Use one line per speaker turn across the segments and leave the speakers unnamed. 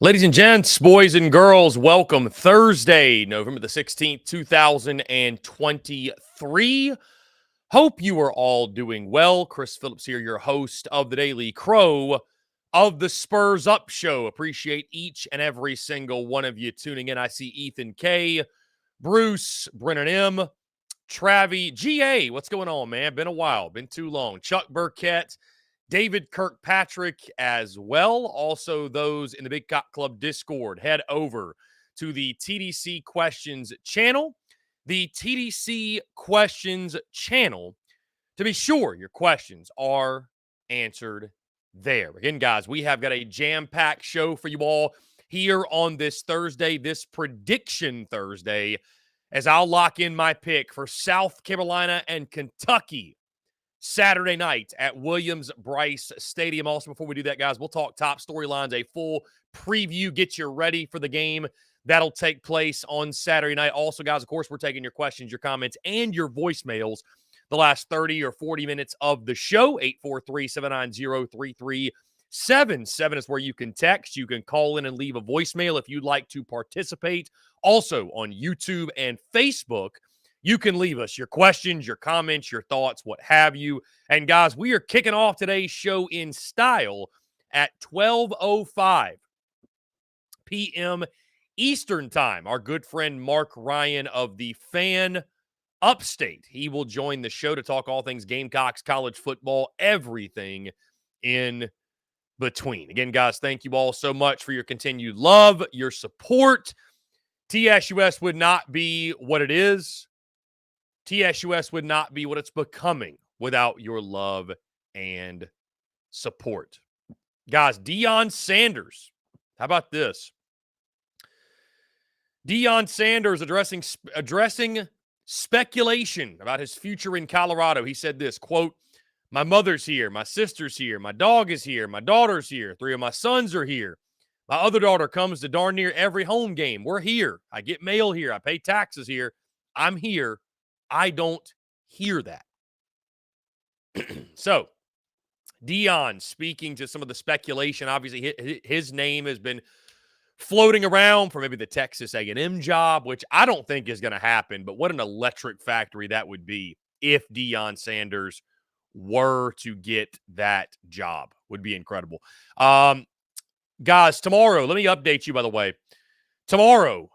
Ladies and gents, boys and girls, welcome Thursday, November the 16th, 2023. Hope you are all doing well. Chris Phillips here, your host of the Daily Crow of the Spurs Up Show. Appreciate each and every single one of you tuning in. I see Ethan K, Bruce, Brennan M, Travi, GA. What's going on, man? Been a while, been too long. Chuck Burkett, David Kirkpatrick as well. Also, those in the Big Cock Club Discord, head over to the TDC Questions channel. The TDC Questions channel, to be sure your questions are answered there. Again, guys, we have got a jam-packed show for you all here on this Thursday, this Prediction Thursday, as I'll lock in my pick for South Carolina and Kentucky Saturday night at Williams-Brice Stadium. Also, before we do that, guys, we'll talk top storylines, a full preview, get you ready for the game that'll take place on Saturday night. Also, guys, of course, we're taking your questions, your comments, and your voicemails the last 30 or 40 minutes of the show. 843-790-3377 is where you can text. You can call in and leave a voicemail if you'd like to participate. Also, on YouTube and Facebook, you can leave us your questions, your comments, your thoughts, what have you. And guys, we are kicking off today's show in style at 12:05 p.m. Eastern Time. Our good friend Marc Ryan of the Fan Upstate, he will join the show to talk all things Gamecocks, college football, everything in between. Again, guys, thank you all so much for your continued love, your support. TSUS would not be what it is. TSUS would not be what it's becoming without your love and support. Guys, Deion Sanders. How about this? Deion Sanders addressing speculation about his future in Colorado. He said this, quote, "My mother's here, my sister's here, my dog is here, my daughter's here, 3 of my sons are here. My other daughter comes to darn near every home game. We're here. I get mail here. I pay taxes here. I'm here. I don't hear that." So, Deion speaking to some of the speculation. Obviously, his name has been floating around for maybe the Texas A&M job, which I don't think is going to happen. But what an electric factory that would be if Deion Sanders were to get that job. Would be incredible. Guys, tomorrow, let me update you, by the way. Tomorrow,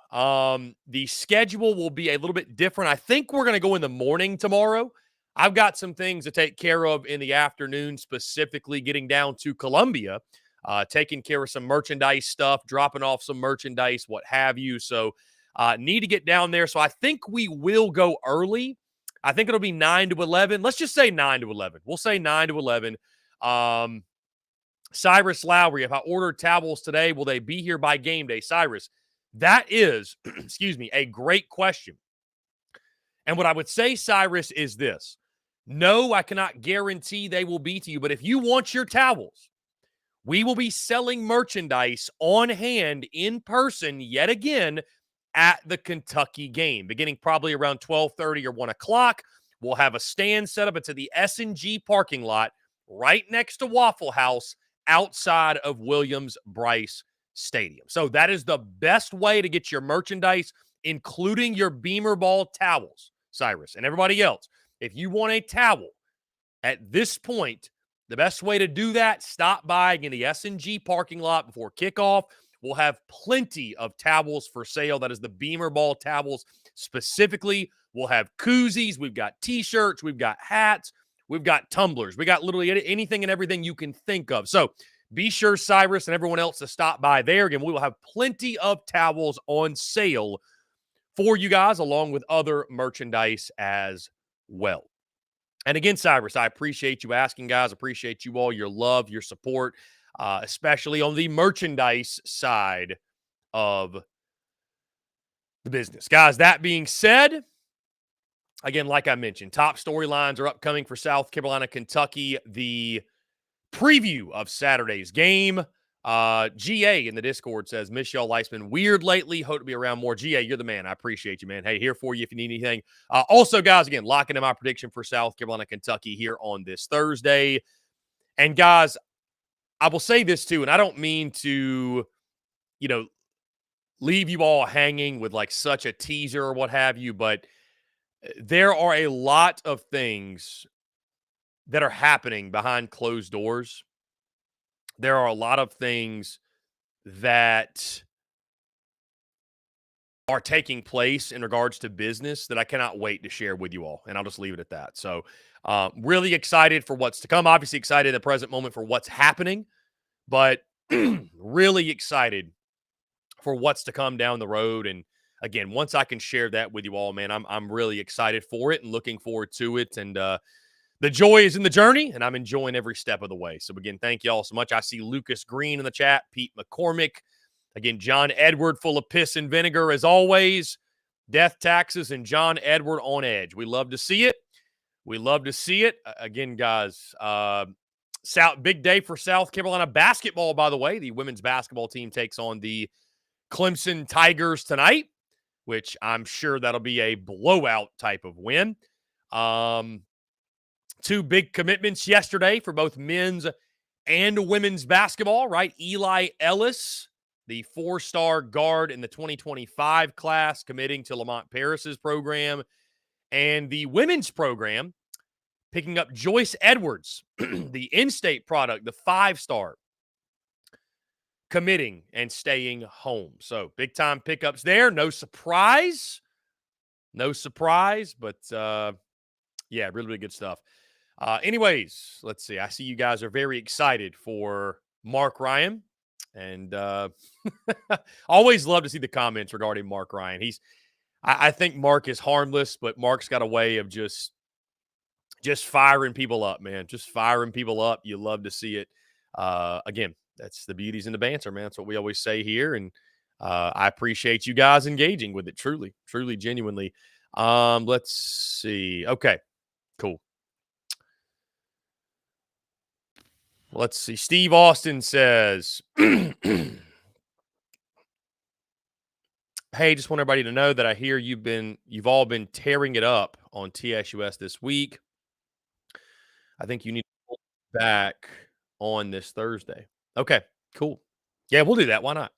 the schedule will be a little bit different. I think we're going to go in the morning tomorrow. I've got some things to take care of in the afternoon, specifically getting down to Columbia, taking care of some merchandise stuff, dropping off some merchandise, what have you. So need to get down there. So I think we will go early. I think it'll be 9 to 11. Let's just say 9 to 11. We'll say 9 to 11. Cyrus Lowry, if I ordered towels today, will they be here by game day? Cyrus, that is, excuse me, a great question. And what I would say, Cyrus, is this. No, I cannot guarantee they will be to you, but if you want your towels, we will be selling merchandise on hand in person yet again at the Kentucky game, beginning probably around 12:30 or 1 o'clock. We'll have a stand set up. It's at the S&G parking lot right next to Waffle House outside of Williams-Brice Stadium. So that is the best way to get your merchandise, including your Beamer Ball towels, Cyrus, and everybody else. If you want a towel at this point, the best way to do that, stop by in the S&G parking lot before kickoff. We'll have plenty of towels for sale. That is the Beamer Ball towels specifically. We'll have koozies. We've got T-shirts. We've got hats. We've got tumblers. We got literally anything and everything you can think of. So be sure, Cyrus, and everyone else to stop by there. Again, we will have plenty of towels on sale for you guys, along with other merchandise as well. And again, Cyrus, I appreciate you asking, guys. Appreciate you all, your love, your support, especially on the merchandise side of the business. Guys, that being said, again, like I mentioned, top storylines are upcoming for South Carolina, Kentucky. The preview of Saturday's game. GA in the Discord says, "Miss y'all, life's been weird lately. Hope to be around more." GA, you're the man. I appreciate you, man. Hey, here for you if you need anything. Also, guys, again, locking in my prediction for South Carolina, Kentucky here on this Thursday. And, guys, I will say this, too, and I don't mean to, leave you all hanging with like such a teaser or what have you, but there are a lot of things that are happening behind closed doors. There are a lot of things that are taking place in regards to business that I cannot wait to share with you all. And I'll just leave it at that. So, really excited for what's to come. Obviously, excited in the present moment for what's happening, but really excited for what's to come down the road. And again, once I can share that with you all, man, I'm really excited for it and looking forward to it. And the joy is in the journey, and I'm enjoying every step of the way. So again, thank you all so much. I see Lucas Green in the chat, Pete McCormick. Again, John Edward full of piss and vinegar as always. Death taxes and John Edward on edge. We love to see it. We love to see it. Again, guys, big day for South Carolina basketball, by the way. The women's basketball team takes on the Clemson Tigers tonight, which I'm sure that'll be a blowout type of win. Two big commitments yesterday for both men's and women's basketball, right? Eli Ellis, the 4-star guard in the 2025 class, committing to Lamont Paris's program, and the women's program picking up Joyce Edwards, the in-state product, the 5-star, committing and staying home. So big-time pickups there. No surprise. No surprise, but yeah, really, really good stuff. Anyways, let's see. I see you guys are very excited for Marc Ryan. And always love to see the comments regarding Marc Ryan. I think Marc is harmless, but Marc's got a way of just firing people up, man. Just firing people up. You love to see it. Again, that's the beauties in the banter, man. That's what we always say here. And I appreciate you guys engaging with it. Truly, truly, genuinely. Let's see. Okay, cool. Let's see. Steve Austin says, hey, just want everybody to know that I hear you've all been tearing it up on TSUS this week. I think you need to pull back on this Thursday. Okay, cool. Yeah, we'll do that. Why not?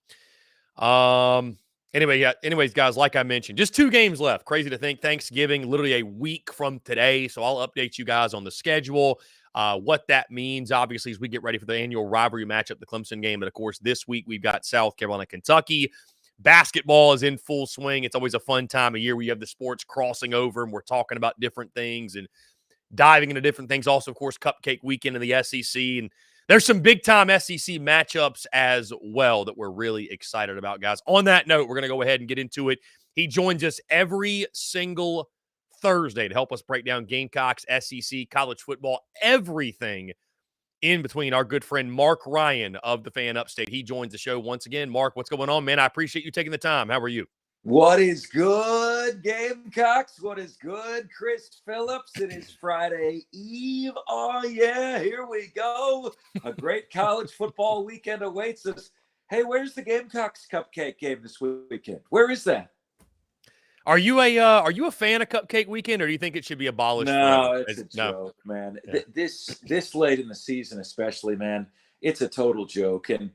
Anyways, guys, like I mentioned, just 2 games left. Crazy to think Thanksgiving, literally a week from today. So I'll update you guys on the schedule. What that means, obviously, as we get ready for the annual rivalry matchup, the Clemson game. But, of course, this week we've got South Carolina, Kentucky. Basketball is in full swing. It's always a fun time of year where you have the sports crossing over and we're talking about different things and diving into different things. Also, of course, Cupcake Weekend in the SEC. And there's some big-time SEC matchups as well that we're really excited about, guys. On that note, we're going to go ahead and get into it. He joins us every single Thursday to help us break down Gamecocks, SEC, college football, everything in between. Our good friend Marc Ryan of the Fan Upstate. He joins the show once again. Marc, what's going on, man? I appreciate you taking the time. How are you?
What is good, Gamecocks? What is good, Chris Phillips? It is Friday Eve. Oh, yeah, here we go. A great college football weekend awaits us. Hey, where's the Gamecocks Cupcake game this weekend? Where is that?
Are you a fan of Cupcake Weekend, or do you think it should be abolished?
No,
forever?
it's a joke, man. Yeah. This late in the season, especially, man, it's a total joke. And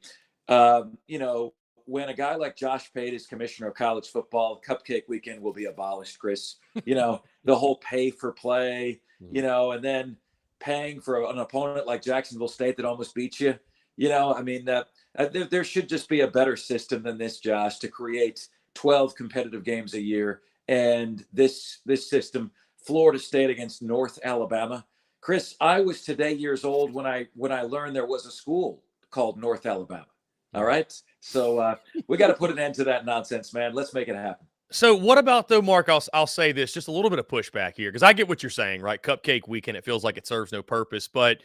when a guy like Josh Pate is commissioner of college football, Cupcake Weekend will be abolished, Chris. The whole pay for play, and then paying for an opponent like Jacksonville State that almost beat you. There should just be a better system than this, Josh, to create 12 competitive games a year. And this system, Florida State against North Alabama. Chris, I was today years old when I learned there was a school called North Alabama. All right. So we got to put an end to that nonsense, man. Let's make it happen.
So what about, though, Marc, I'll say this, just a little bit of pushback here, because I get what you're saying, right? Cupcake Weekend, it feels like it serves no purpose. But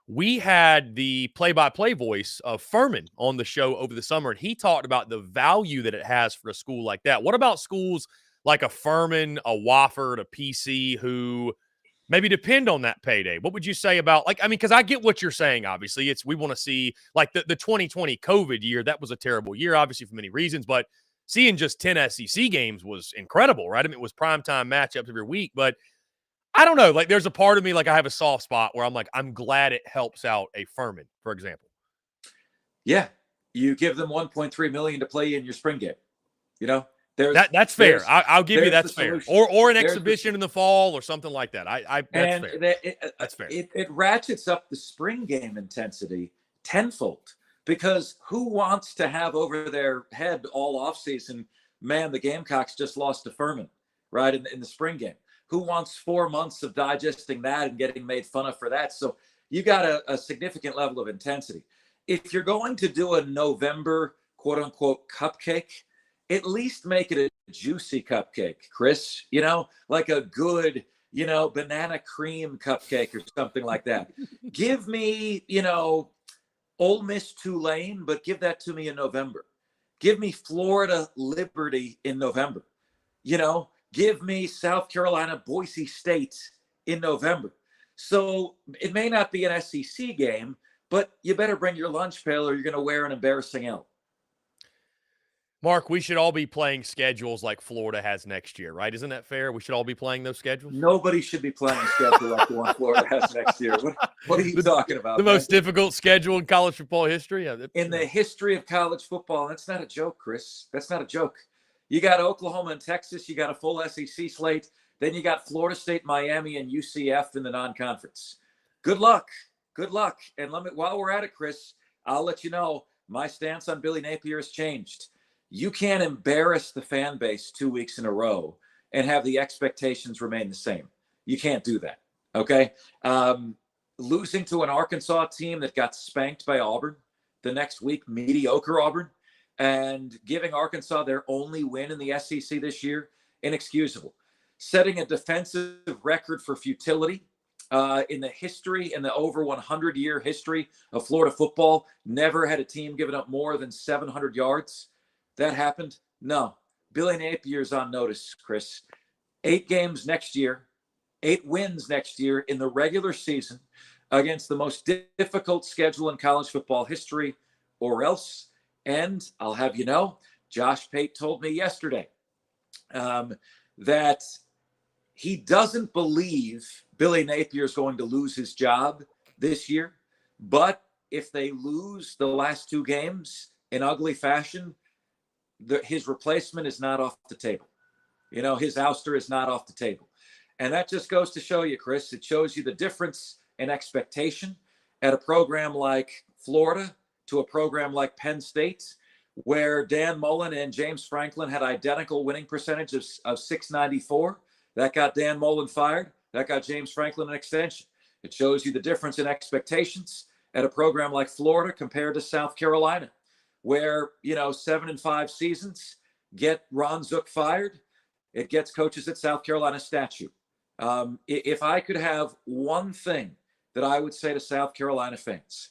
we had the play-by-play voice of Furman on the show over the summer, and he talked about the value that it has for a school like that. What about schools like a Furman, a Wofford, a PC, who maybe depend on that payday? What would you say about, because I get what you're saying, obviously. We want to see, like, the 2020 COVID year, that was a terrible year, obviously, for many reasons, but seeing just 10 SEC games was incredible, right? I mean, it was primetime matchups every week, but I don't know. Like, there's a part of me, like, I have a soft spot where I'm like, I'm glad it helps out a Furman, for example.
Yeah. you give them 1.3 million to play in your spring game. You know,
that's fair. I'll give you that's fair. Or an exhibition in the fall or something like that. That's fair. That's fair.
It ratchets up the spring game intensity tenfold, because who wants to have over their head all offseason, man, the Gamecocks just lost to Furman, right, in the spring game. Who wants 4 months of digesting that and getting made fun of for that? So you got a significant level of intensity. If you're going to do a November quote unquote cupcake, at least make it a juicy cupcake, Chris, you know, like a good, you know, banana cream cupcake or something like that. Give me, you know, Ole Miss Tulane, but give that to me in November. Give me Florida Liberty in November. You know, give me South Carolina Boise State in November. So it may not be an SEC game, but you better bring your lunch pail or you're going to wear an embarrassing L.
Marc, we should all be playing schedules like Florida has next year, right? Isn't that fair? We should all be playing those schedules?
Nobody should be playing a schedule like the one Florida has next year. What are you talking about?
The most difficult schedule in college football history? Yeah,
in the history of college football. That's not a joke, Chris. That's not a joke. You got Oklahoma and Texas. You got a full SEC slate. Then you got Florida State, Miami, and UCF in the non-conference. Good luck. Good luck. And while we're at it, Chris, I'll let you know my stance on Billy Napier has changed. You can't embarrass the fan base 2 weeks in a row and have the expectations remain the same. You can't do that, okay? Losing to an Arkansas team that got spanked by Auburn the next week, mediocre Auburn, and giving Arkansas their only win in the SEC this year, inexcusable. Setting a defensive record for futility in the over 100-year history of Florida football. Never had a team given up more than 700 yards. That happened? No. Billy Napier's on notice, Chris. 8 games next year, 8 wins next year in the regular season against the most difficult schedule in college football history, or else. And I'll have you know, Josh Pate told me yesterday that he doesn't believe Billy Napier is going to lose his job this year. But if they lose the last 2 games in ugly fashion, his replacement is not off the table. You know, his ouster is not off the table. And that just goes to show you, Chris, it shows you the difference in expectation at a program like Florida to a program like Penn State, where Dan Mullen and James Franklin had identical winning percentage of 694. That got Dan Mullen fired. That got James Franklin an extension. It shows you the difference in expectations at a program like Florida compared to South Carolina, where, you know, 7-5 seasons get Ron Zook fired. It gets coaches at South Carolina statue. If I could have one thing that I would say to South Carolina fans,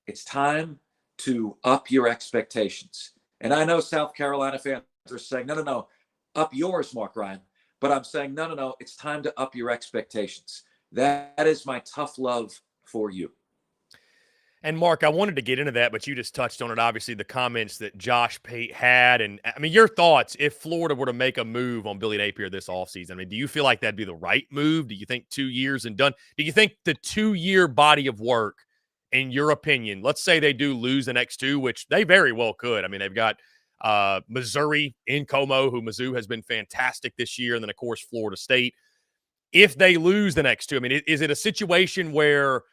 it's time to up your expectations. And I know South Carolina fans are saying, no, up yours, Marc Ryan. But I'm saying, no, it's time to up your expectations. That is my tough love for you.
And Marc, I wanted to get into that, but you just touched on it. Obviously, the comments that Josh Pate had. And I mean, your thoughts if Florida were to make a move on Billy Napier this offseason. I mean, do you feel like that'd be the right move? Do you think 2 years and done? Do you think the 2-year body of work, in your opinion, let's say they do lose the next 2, which they very well could. I mean, they've got Missouri in Como, who Mizzou has been fantastic this year. And then, of course, Florida State. If they lose the next 2, I mean, is it a situation where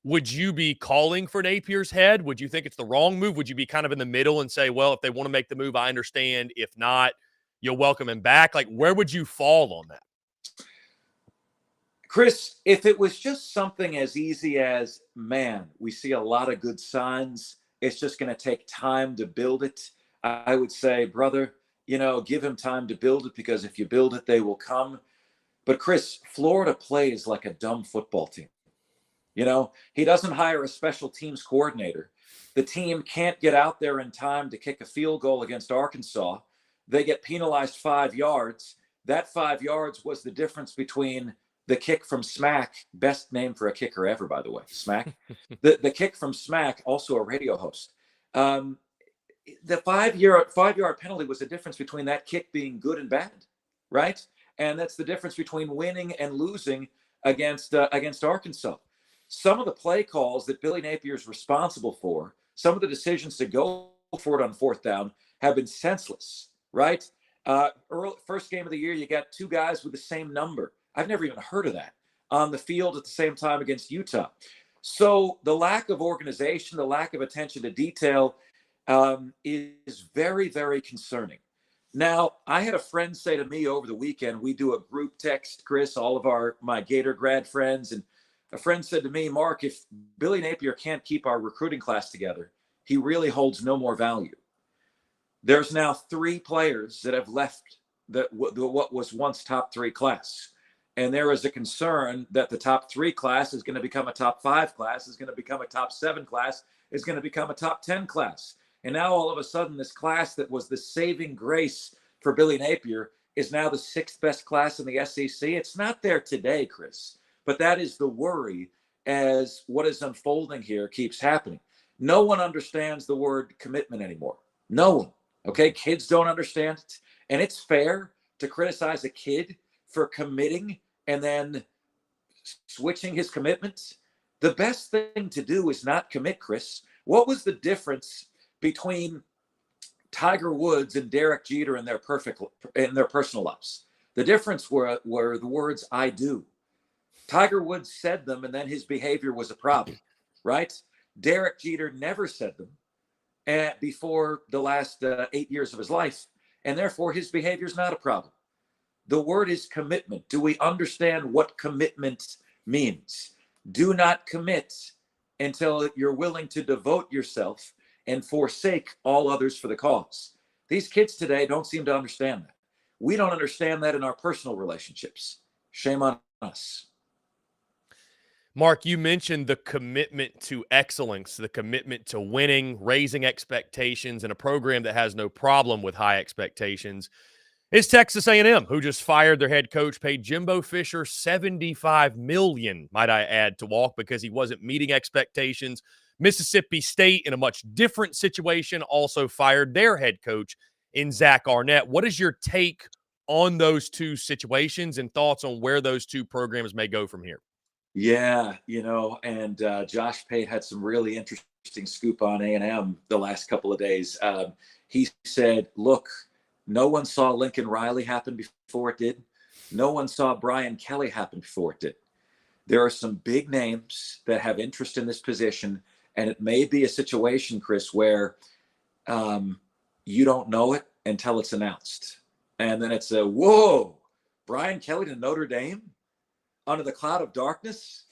would you be calling for Napier's head? Would you think it's the wrong move? Would you be kind of in the middle and say, well, if they want to make the move, I understand. If not, you'll welcome him back? Like, where would you fall on that?
Chris, if it was just something as easy as, man, we see a lot of good signs, it's just going to take time to build it, I would say, brother, you know, give him time to build it, because if you build it, they will come. But Chris, Florida plays like a dumb football team. You know, he doesn't hire a special teams coordinator. The team can't get out there in time to kick a field goal against Arkansas. They get penalized 5 yards. That 5 yards was the difference between the kick from Smack, best name for a kicker ever, by the way, Smack. the kick from Smack, also a radio host. The 5-yard penalty was the difference between that kick being good and bad, right? And that's the difference between winning and losing against Arkansas. Some of the play calls that Billy Napier is responsible for, some of the decisions to go for it on fourth down have been senseless, right? First game of the year, you got two guys with the same number. I've never even heard of that on the field at the same time against Utah. So the lack of organization, the lack of attention to detail is very, very concerning. Now, I had a friend say to me over the weekend, we do a group text, Chris, all of my Gator grad friends, and a friend said to me, Mark, if Billy Napier can't keep our recruiting class together, he really holds no more value. There's now 3 players that have left what was once top 3 class. And there is a concern that the top 3 class is going to become a top 5 class, is going to become a top 7 class, is going to become a top 10 class. And now all of a sudden, this class that was the saving grace for Billy Napier is now the 6th best class in the SEC. It's not there today, Chris, but that is the worry as what is unfolding here keeps happening. No one understands the word commitment anymore. No one. Okay, kids don't understand it. And it's fair to criticize a kid for committing and then switching his commitments. The best thing to do is not commit, Chris. What was the difference between Tiger Woods and Derek Jeter in their personal lives? The difference were the words "I do." Tiger Woods said them, and then his behavior was a problem, right? Derek Jeter never said them before the last 8 years of his life, and therefore his behavior is not a problem. The word is commitment. Do we understand what commitment means? Do not commit until you're willing to devote yourself and forsake all others for the cause. These kids today don't seem to understand that. We don't understand that in our personal relationships. Shame on us.
Mark, you mentioned the commitment to excellence, the commitment to winning, raising expectations, and a program that has no problem with high expectations is Texas A&M, who just fired their head coach, paid Jimbo Fisher $75 million, might I add, to walk because he wasn't meeting expectations. Mississippi State, in a much different situation, also fired their head coach in Zach Arnett. What is your take on those two situations and thoughts on where those two programs may go from here?
Yeah, and Josh Pate had some really interesting scoop on A&M the last couple of days. He said, look, no one saw Lincoln Riley happen before it did. No one saw Brian Kelly happen before it did. There are some big names that have interest in this position, and it may be a situation, Chris, where you don't know it until it's announced. And then it's whoa, Brian Kelly to Notre Dame? Under the cloud of darkness,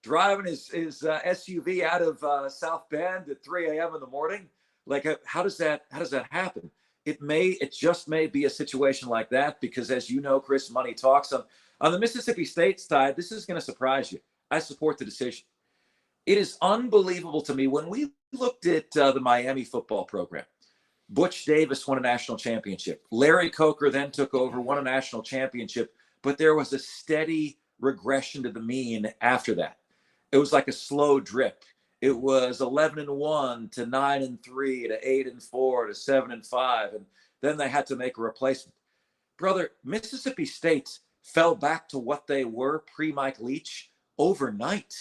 driving his SUV out of South Bend at 3 a.m. in the morning. Like, how does that happen? It just may be a situation like that because, as you know, Chris, money talks. On the Mississippi State side, this is going to surprise you. I support the decision. It is unbelievable to me when we looked at the Miami football program. Butch Davis won a national championship. Larry Coker then took over, won a national championship. But there was a steady regression to the mean after that. It was like a slow drip. It was 11-1 to 9-3 to 8-4 to 7-5, and then they had to make a replacement. Brother, Mississippi State fell back to what they were pre-Mike Leach overnight.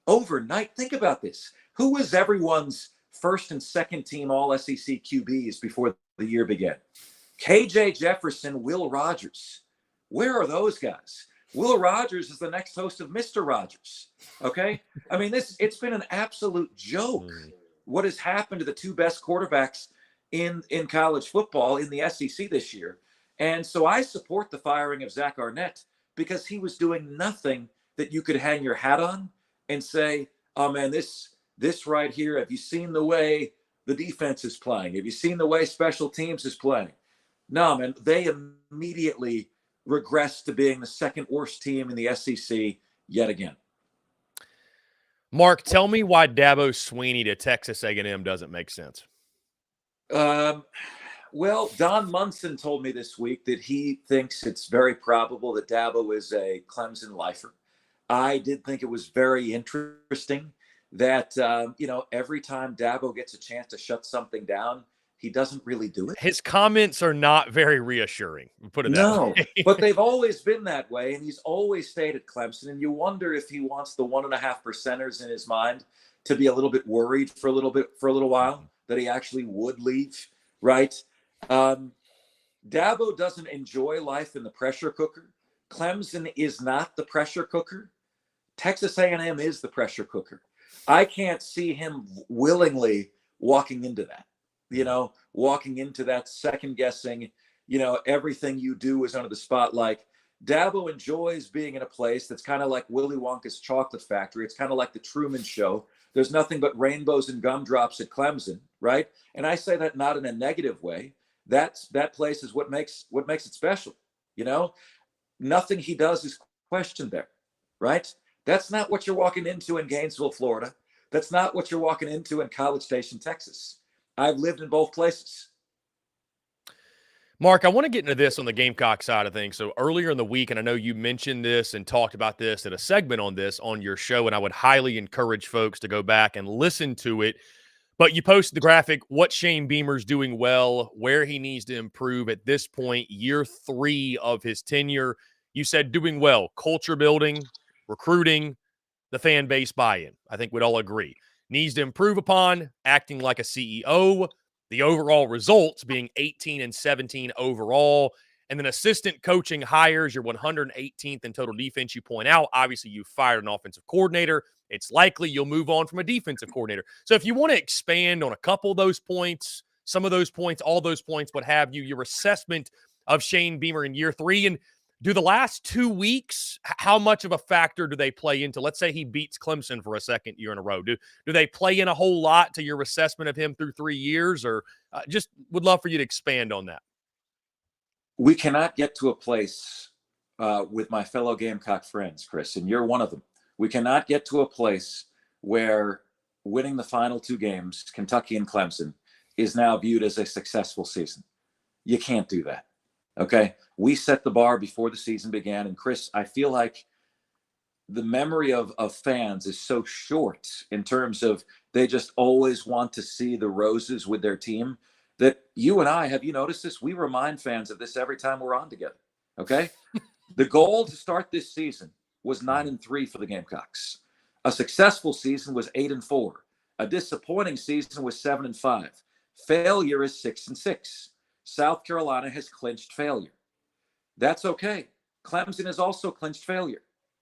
Overnight, think about this. Who was everyone's first and second team All-SEC QBs before the year began? KJ Jefferson, Will Rogers. Where are those guys? Will Rogers is the next host of Mr. Rogers. Okay. I mean, it's been an absolute joke. What has happened to the two best quarterbacks in college football in the SEC this year. And so I support the firing of Zach Arnett because he was doing nothing that you could hang your hat on and say, oh man, this right here, have you seen the way the defense is playing? Have you seen the way special teams is playing? No, man, they immediately regress to being the second worst team in the SEC yet again.
Mark, tell me why Dabo Swinney to Texas A&M doesn't make sense.
Well, Don Munson told me this week that he thinks it's very probable that Dabo is a Clemson lifer. I did think it was very interesting that, every time Dabo gets a chance to shut something down, he doesn't really do it.
His comments are not very reassuring. Put it that way.
But they've always been that way, and he's always stayed at Clemson. And you wonder if he wants the 1.5%ers in his mind to be a little bit worried for a little while. that he actually would leave, right? Dabo doesn't enjoy life in the pressure cooker. Clemson is not the pressure cooker. Texas A&M is the pressure cooker. I can't see him willingly walking into that, walking into that second guessing, everything you do is under the spotlight. Dabo enjoys being in a place that's kind of like Willy Wonka's chocolate factory. It's kind of like the Truman Show. There's nothing but rainbows and gumdrops at Clemson, right? And I say that not in a negative way. That place is what makes it special. Nothing he does is questioned there, right? That's not what you're walking into in Gainesville, Florida. That's not what you're walking into in College Station, Texas. I've lived in both places.
Marc, I want to get into this on the Gamecock side of things. So earlier in the week, and I know you mentioned this and talked about this at a segment on this on your show, and I would highly encourage folks to go back and listen to it. But you posted the graphic, what Shane Beamer's doing well, where he needs to improve at this point, year 3 of his tenure. You said doing well, culture building, recruiting, the fan base buy-in. I think we'd all agree. Needs to improve upon acting like a CEO, the overall results being 18-17 overall, and then assistant coaching hires, you're 118th in total defense. You point out, obviously, you fired an offensive coordinator. It's likely you'll move on from a defensive coordinator. So if you want to expand on a couple of those points, some of those points, all those points, what have you, your assessment of Shane Beamer in year 3, and do the last 2 weeks, how much of a factor do they play into? Let's say he beats Clemson for a second year in a row. Do they play in a whole lot to your assessment of him through 3 years? Or just would love for you to expand on that.
We cannot get to a place with my fellow Gamecock friends, Chris, and you're one of them. We cannot get to a place where winning the final 2 games, Kentucky and Clemson, is now viewed as a successful season. You can't do that. Okay, we set the bar before the season began. And Chris, I feel like the memory of fans is so short in terms of they just always want to see the roses with their team that you and I, have you noticed this? We remind fans of this every time we're on together. Okay, the goal to start this season was 9-3 for the Gamecocks. A successful season was 8-4. A disappointing season was 7-5. Failure is 6-6. South Carolina has clinched failure. That's okay. Clemson has also clinched failure.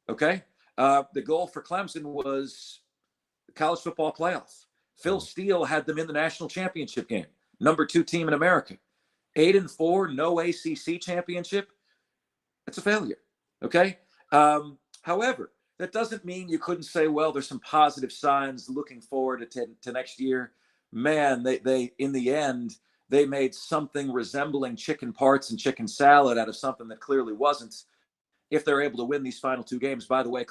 Okay. The goal for Clemson was the college football playoff. Phil Steele had them in the national championship game. Number 2 team in America. 8-4, no ACC championship. That's a failure. Okay. However, that doesn't mean you couldn't say, well, there's some positive signs looking forward to next year. Man, they in the end, they made something resembling chicken parts and chicken salad out of something that clearly wasn't. If they're able to win these final 2 games, by the way,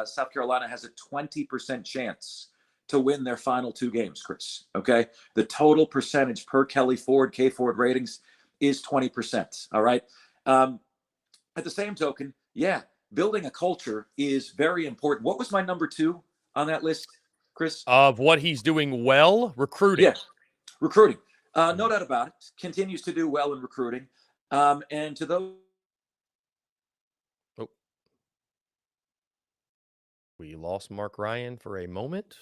South Carolina has a 20% chance to win their final 2 games, Chris. Okay. The total percentage per Kelly Ford, K Ford ratings is 20%. All right. At the same token, yeah, building a culture is very important. What was my number 2 on that list, Chris?
Of what he's doing well, recruiting.
Yeah, recruiting. No doubt about it. Continues to do well in recruiting. And to those.
Oh. We lost Marc Ryan for a moment.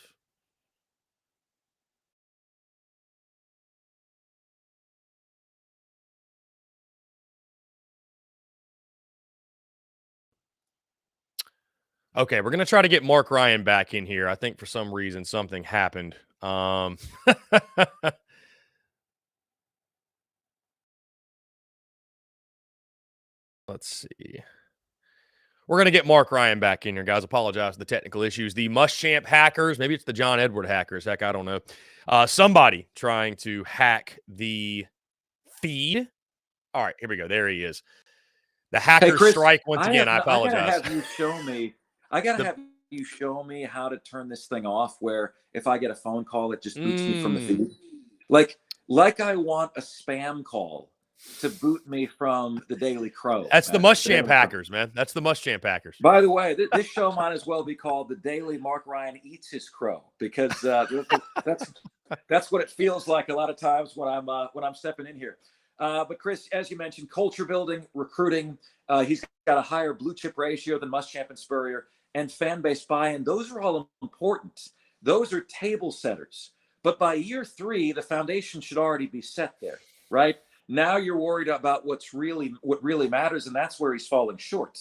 Okay, we're going to try to get Marc Ryan back in here. I think for some reason something happened. Let's see. We're going to get Marc Ryan back in here, guys. Apologize for the technical issues. The Muschamp hackers, maybe it's the John Edward hackers. Heck, I don't know. Somebody trying to hack the feed. All right, here we go. There he is. The hackers
Chris,
strike once again. I apologize.
I gotta have you show me how to turn this thing off where if I get a phone call, it just boots me from the feed. Like I want a spam call to boot me from the Daily Crow.
That's the Muschamp hackers, man. That's the Muschamp hackers.
By the way, this show might as well be called The Daily Marc Ryan Eats His Crow, because that's what it feels like a lot of times when I'm stepping in here. But Chris, as you mentioned, culture building, recruiting, he's got a higher blue chip ratio than Muschamp and Spurrier, and fan base buy-in. Those are all important. Those are table setters. But by year 3, the foundation should already be set there, right? Now you're worried about what really matters, and that's where he's falling short.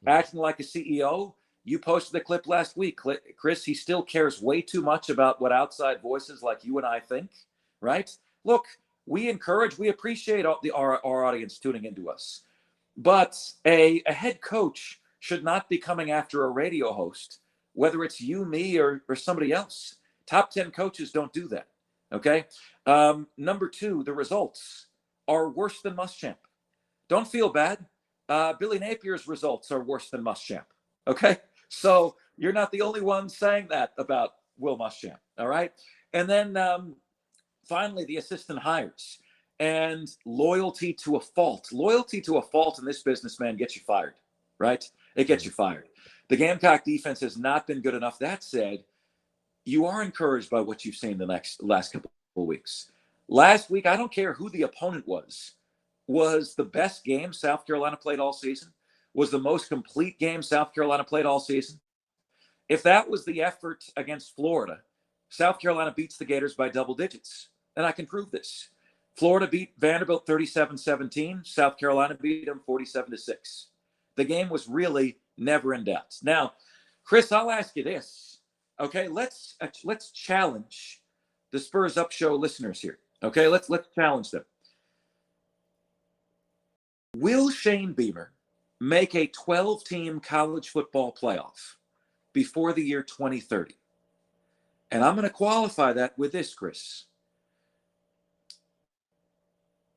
Acting like a CEO, you posted the clip last week, Chris. He still cares way too much about what outside voices like you and I think, right? Look, we appreciate our audience tuning into us. But a head coach should not be coming after a radio host, whether it's you, me, or somebody else. Top 10 coaches don't do that. Okay. Number 2, the results are worse than Muschamp. Don't feel bad. Billy Napier's results are worse than Muschamp. Okay. So you're not the only one saying that about Will Muschamp. All right. And then finally, the assistant hires and loyalty to a fault. Loyalty to a fault in this business, man, gets you fired, right? It gets you fired. The Gamecock defense has not been good enough. That said, you are encouraged by what you've seen the last couple of weeks. Last week, I don't care who the opponent was the best game South Carolina played all season, was the most complete game South Carolina played all season. If that was the effort against Florida, South Carolina beats the Gators by double digits. And I can prove this. Florida beat Vanderbilt 37-17. South Carolina beat them 47-6. The game was really never in doubt. Now, Chris, I'll ask you this. Okay, let's challenge the Spurs Up Show listeners here. Okay, let's challenge them. Will Shane Beamer make a 12-team college football playoff before the year 2030? And I'm going to qualify that with this, Chris.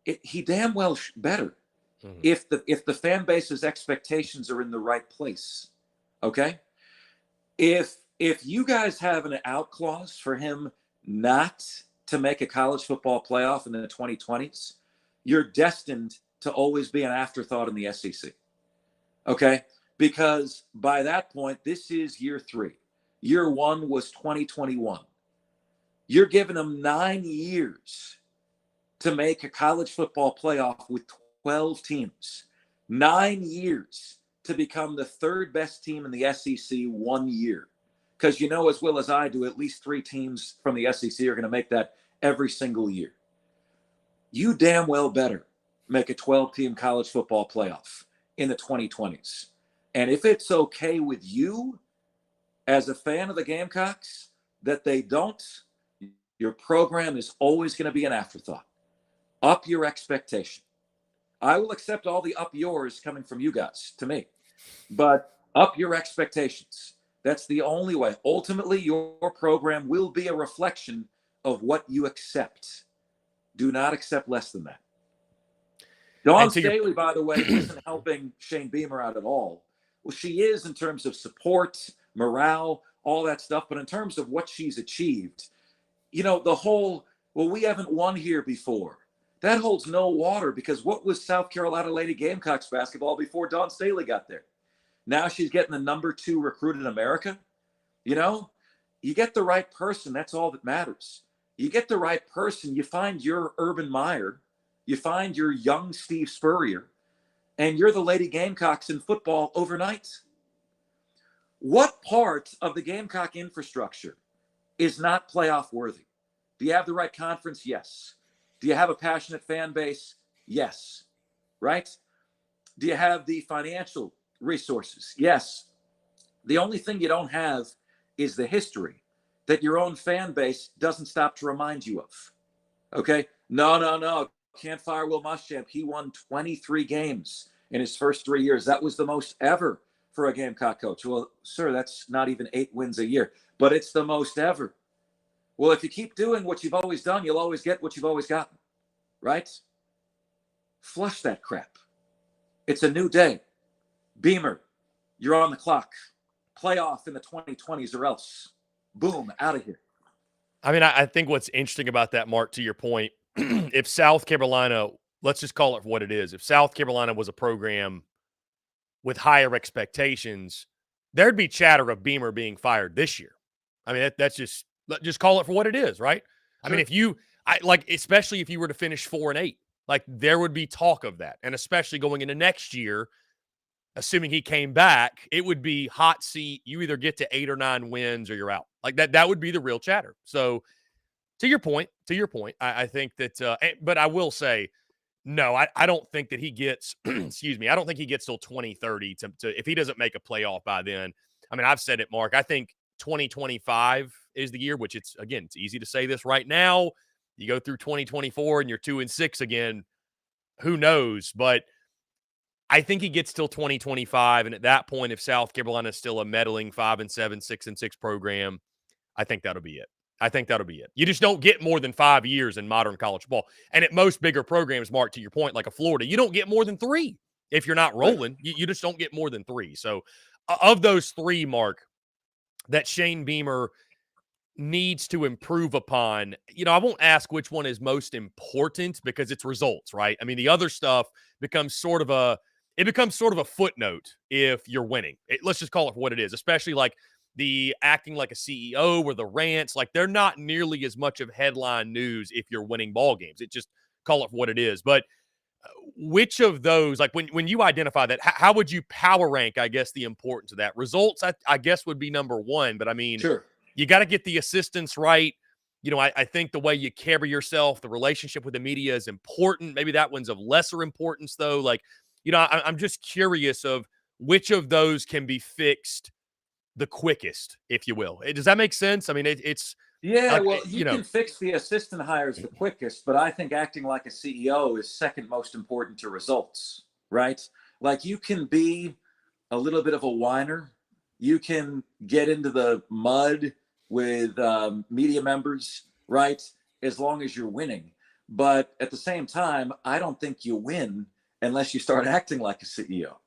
He damn well better if the fan base's expectations are in the right place. Okay? If you guys have an out clause for him not to make a college football playoff in the 2020s, you're destined to always be an afterthought in the SEC. Okay? Because by that point, this is year 3. Year 1 was 2021. You're giving them 9 years to make a college football playoff with 12 teams. 9 years to become the 3rd best team in the SEC 1 year. Because you know as well as I do, at least 3 teams from the SEC are going to make that every single year. You damn well better make a 12-team college football playoff in the 2020s. And if it's okay with you as a fan of the Gamecocks that they don't, your program is always going to be an afterthought. Up your expectation. I will accept all the up yours coming from you guys to me, but up your expectations. That's the only way. Ultimately, your program will be a reflection of what you accept. Do not accept less than that. Dawn Staley, by the way, isn't helping Shane Beamer out at all. Well, she is in terms of support, morale, all that stuff. But in terms of what she's achieved, you know, the whole, well, we haven't won here before. That holds no water because what was South Carolina Lady Gamecocks basketball before Dawn Staley got there? Now she's getting the number 2 recruit in America. You know, you get the right person. That's all that matters. You get the right person. You find your Urban Meyer. You find your young Steve Spurrier. And you're the Lady Gamecocks in football overnight. What part of the Gamecock infrastructure is not playoff worthy? Do you have the right conference? Yes. Do you have a passionate fan base? Yes. Right? Do you have the financial resources? Yes. The only thing you don't have is the history that your own fan base doesn't stop to remind you of. Okay? No. Can't fire Will Muschamp. He won 23 games in his first 3 years. That was the most ever for a Gamecock coach. Well, sir, that's not even 8 wins a year, but it's the most ever. Well, if you keep doing what you've always done, you'll always get what you've always gotten, right? Flush that crap. It's a new day. Beamer, you're on the clock. Playoff in the 2020s or else. Boom, out of here.
I mean, I think what's interesting about that, Mark, to your point, if South Carolina, let's just call it what it is, if South Carolina was a program with higher expectations, there'd be chatter of Beamer being fired this year. I mean, that's just call it for what it is, right? Sure. I mean, especially if you were to finish 4-8, like there would be talk of that. And especially going into next year, assuming he came back, it would be hot seat. You either get to 8 or 9 wins or you're out. Like that would be the real chatter. So To your point, I think that, but I will say, no, I don't think that he gets, excuse me, I don't think he gets till 2030 to if he doesn't make a playoff by then. I mean, I've said it, Mark. I think 2025 is the year, which it's easy to say this right now. You go through 2024 and you're 2-6 again. Who knows? But I think he gets till 2025. And at that point, if South Carolina is still a meddling 5-7, 6-6 program, I think that'll be it. You just don't get more than 5 years in modern college ball. And at most bigger programs, Mark, to your point, like a Florida, you don't get more than 3 if you're not rolling. You just don't get more than 3. So of those 3, Mark, that Shane Beamer needs to improve upon, I won't ask which one is most important because it's results, right? I mean, the other stuff becomes sort of a footnote if you're winning. Let's just call it what it is, especially like the acting like a CEO or the rants, like they're not nearly as much of headline news if you're winning ball games. It just call it what it is. But which of those, like when you identify that, how would you power rank, I guess, the importance of that? Results, I guess, would be number 1. But I mean,
sure,
you got to get the assistants right. I think the way you carry yourself, the relationship with the media is important. Maybe that one's of lesser importance, though. Like, I'm just curious of which of those can be fixed the quickest, if you will. Does that make sense? I mean, it's
yeah. Well, you can fix the assistant hires the quickest, but I think acting like a CEO is second most important to results, right? Like you can be a little bit of a whiner, you can get into the mud with media members, right? As long as you're winning, but at the same time, I don't think you win unless you start acting like a CEO.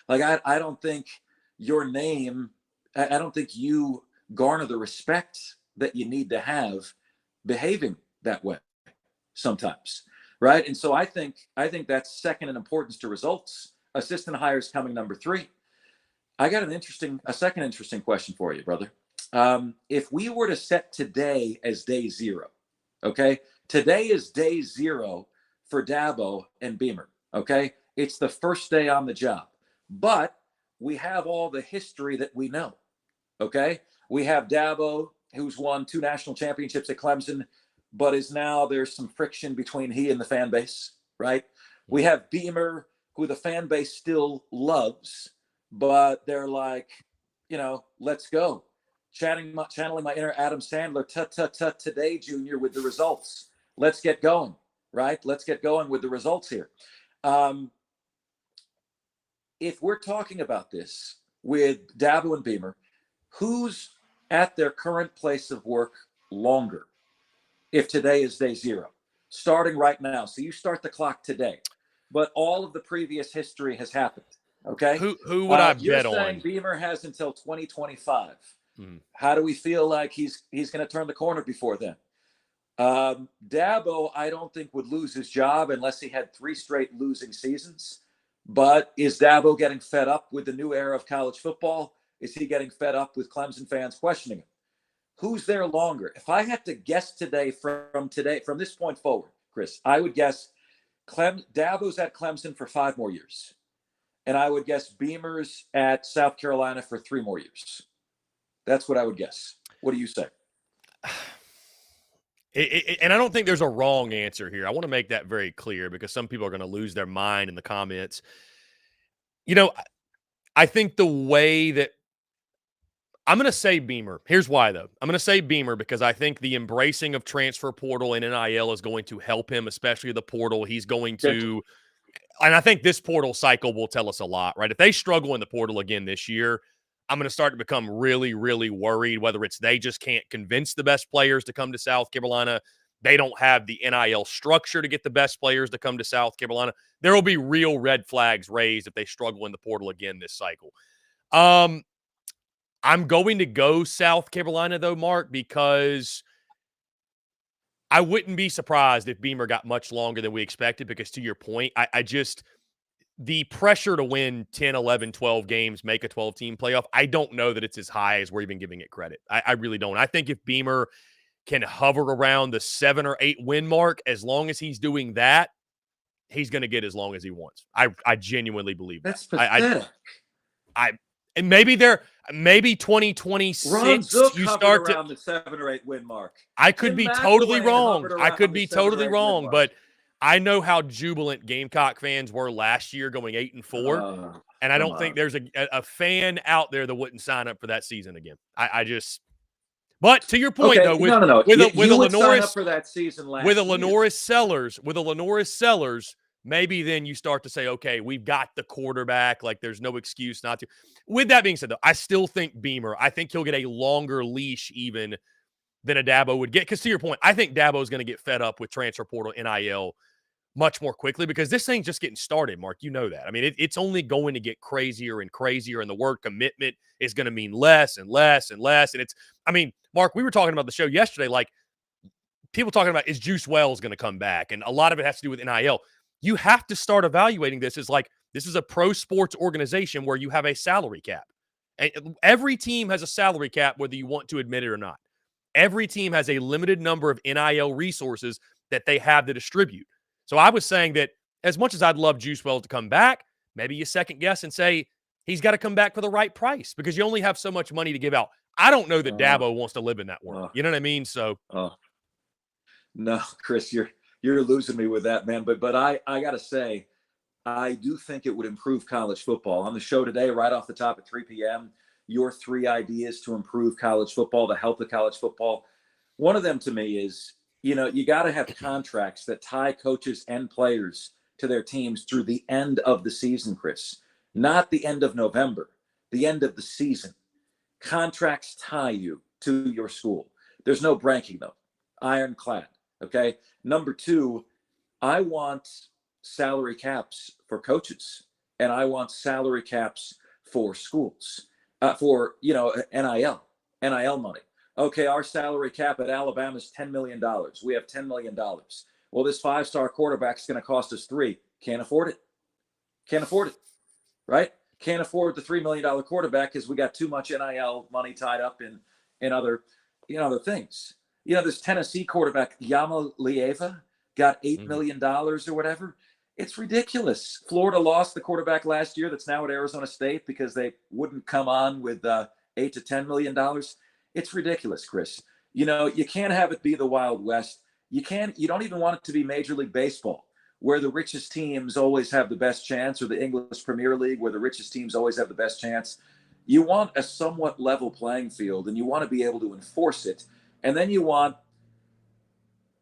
Like I don't think your name, I don't think you garner the respect that you need to have behaving that way sometimes, right? And so I think that's second in importance to results. Assistant hires coming number 3. I got a second interesting question for you, brother. If we were to set today as day 0, okay? Today is day 0 for Dabo and Beamer, okay? It's the first day on the job, but we have all the history that we know, okay? We have Dabo, who's won 2 national championships at Clemson, but there's some friction between he and the fan base, right? We have Beamer, who the fan base still loves, but they're like, let's go. Channeling my inner Adam Sandler, tut today, Junior, with the results. Let's get going, right? Let's get going with the results here. If we're talking about this with Dabo and Beamer, who's at their current place of work longer if today is day 0? Starting right now. So you start the clock today, but all of the previous history has happened, okay?
Who would I bet on?
You're saying Beamer has until 2025. How do we feel like he's going to turn the corner before then? Dabo, I don't think would lose his job unless he had 3 straight losing seasons. But is Dabo getting fed up with the new era of college football? Is he getting fed up with Clemson fans questioning him? Who's there longer? If I had to guess today, from this point forward, Chris, I would guess Dabo's at Clemson for 5 more years. And I would guess Beamer's at South Carolina for 3 more years. That's what I would guess. What do you say?
And I don't think there's a wrong answer here. I want to make that very clear because some people are going to lose their mind in the comments. I think the way that I'm going to say Beamer. Here's why, though. I'm going to say Beamer because I think the embracing of transfer portal and NIL is going to help him, especially the portal. He's going to, and I think this portal cycle will tell us a lot, right? If they struggle in the portal again this year, I'm going to start to become really, really worried, whether it's they just can't convince the best players to come to South Carolina. They don't have the NIL structure to get the best players to come to South Carolina. There will be real red flags raised if they struggle in the portal again this cycle. I'm going to go South Carolina, though, Mark, because I wouldn't be surprised if Beamer got much longer than we expected because, to your point, I just – the pressure to win 10, 11, 12 games, make a 12-team playoff, I don't know that it's as high as we're even giving it credit. I really don't. I think if Beamer can hover around the 7 or 8 win mark, as long as he's doing that, he's going to get as long as he wants. I genuinely believe that.
That's pathetic.
And maybe maybe
Ron
2026
Zook
you
hovered
start to.
around the 7 or 8 win mark.
I could
Tim
be totally
McElwain
wrong.
hovered
I
around
could
the
be
7 or
totally
8 win
wrong,
mark.
but I know how jubilant Gamecock fans were last year going 8-4, and I don't think there's a fan out there that wouldn't sign up for that season again. I just. But to your point, though, with
no.
with a
you would sign
Lenoris
up for that season last
with a
year.
Lenoris Sellers, maybe then you start to say, okay, we've got the quarterback. Like, there's no excuse not to. With that being said, though, I still think Beamer. I think he'll get a longer leash even than a Dabo would get. Because to your point, I think Dabo is going to get fed up with transfer portal NIL much more quickly because this thing's just getting started, Mark. You know that. I mean, it's only going to get crazier and crazier, and the word commitment is going to mean less and less and less. And Mark, we were talking about the show yesterday, like people talking about is Juice Wells going to come back? And a lot of it has to do with NIL. You have to start evaluating this as like, this is a pro sports organization where you have a salary cap. And every team has a salary cap, whether you want to admit it or not. Every team has a limited number of NIL resources that they have to distribute. So I was saying that as much as I'd love Juice Wells to come back, maybe you second guess and say he's got to come back for the right price because you only have so much money to give out. I don't know that Dabo wants to live in that world. You know what I mean? So,
no, Chris, you're losing me with that, man. But I got to say, I do think it would improve college football. On the show today, right off the top at 3 p.m., your 3 ideas to improve college football, to help the college football. One of them to me is, you got to have contracts that tie coaches and players to their teams through the end of the season, Chris. Not the end of November, the end of the season. Contracts tie you to your school. There's no breaking them. Ironclad, okay? Number 2, I want salary caps for coaches, and I want salary caps for schools, for, NIL money. Okay, our salary cap at Alabama is $10 million. We have $10 million. Well, this 5-star quarterback is going to cost us $3 million. Can't afford it, right? Can't afford the $3 million quarterback because we got too much NIL money tied up in other things. This Tennessee quarterback, Yama Lieva, got $8 million or whatever. It's ridiculous. Florida lost the quarterback last year that's now at Arizona State because they wouldn't come on with $8 to $10 million. It's ridiculous, Chris. You can't have it be the Wild West. You don't even want it to be Major League Baseball, where the richest teams always have the best chance, or the English Premier League, where the richest teams always have the best chance. You want a somewhat level playing field, and you want to be able to enforce it. And then you want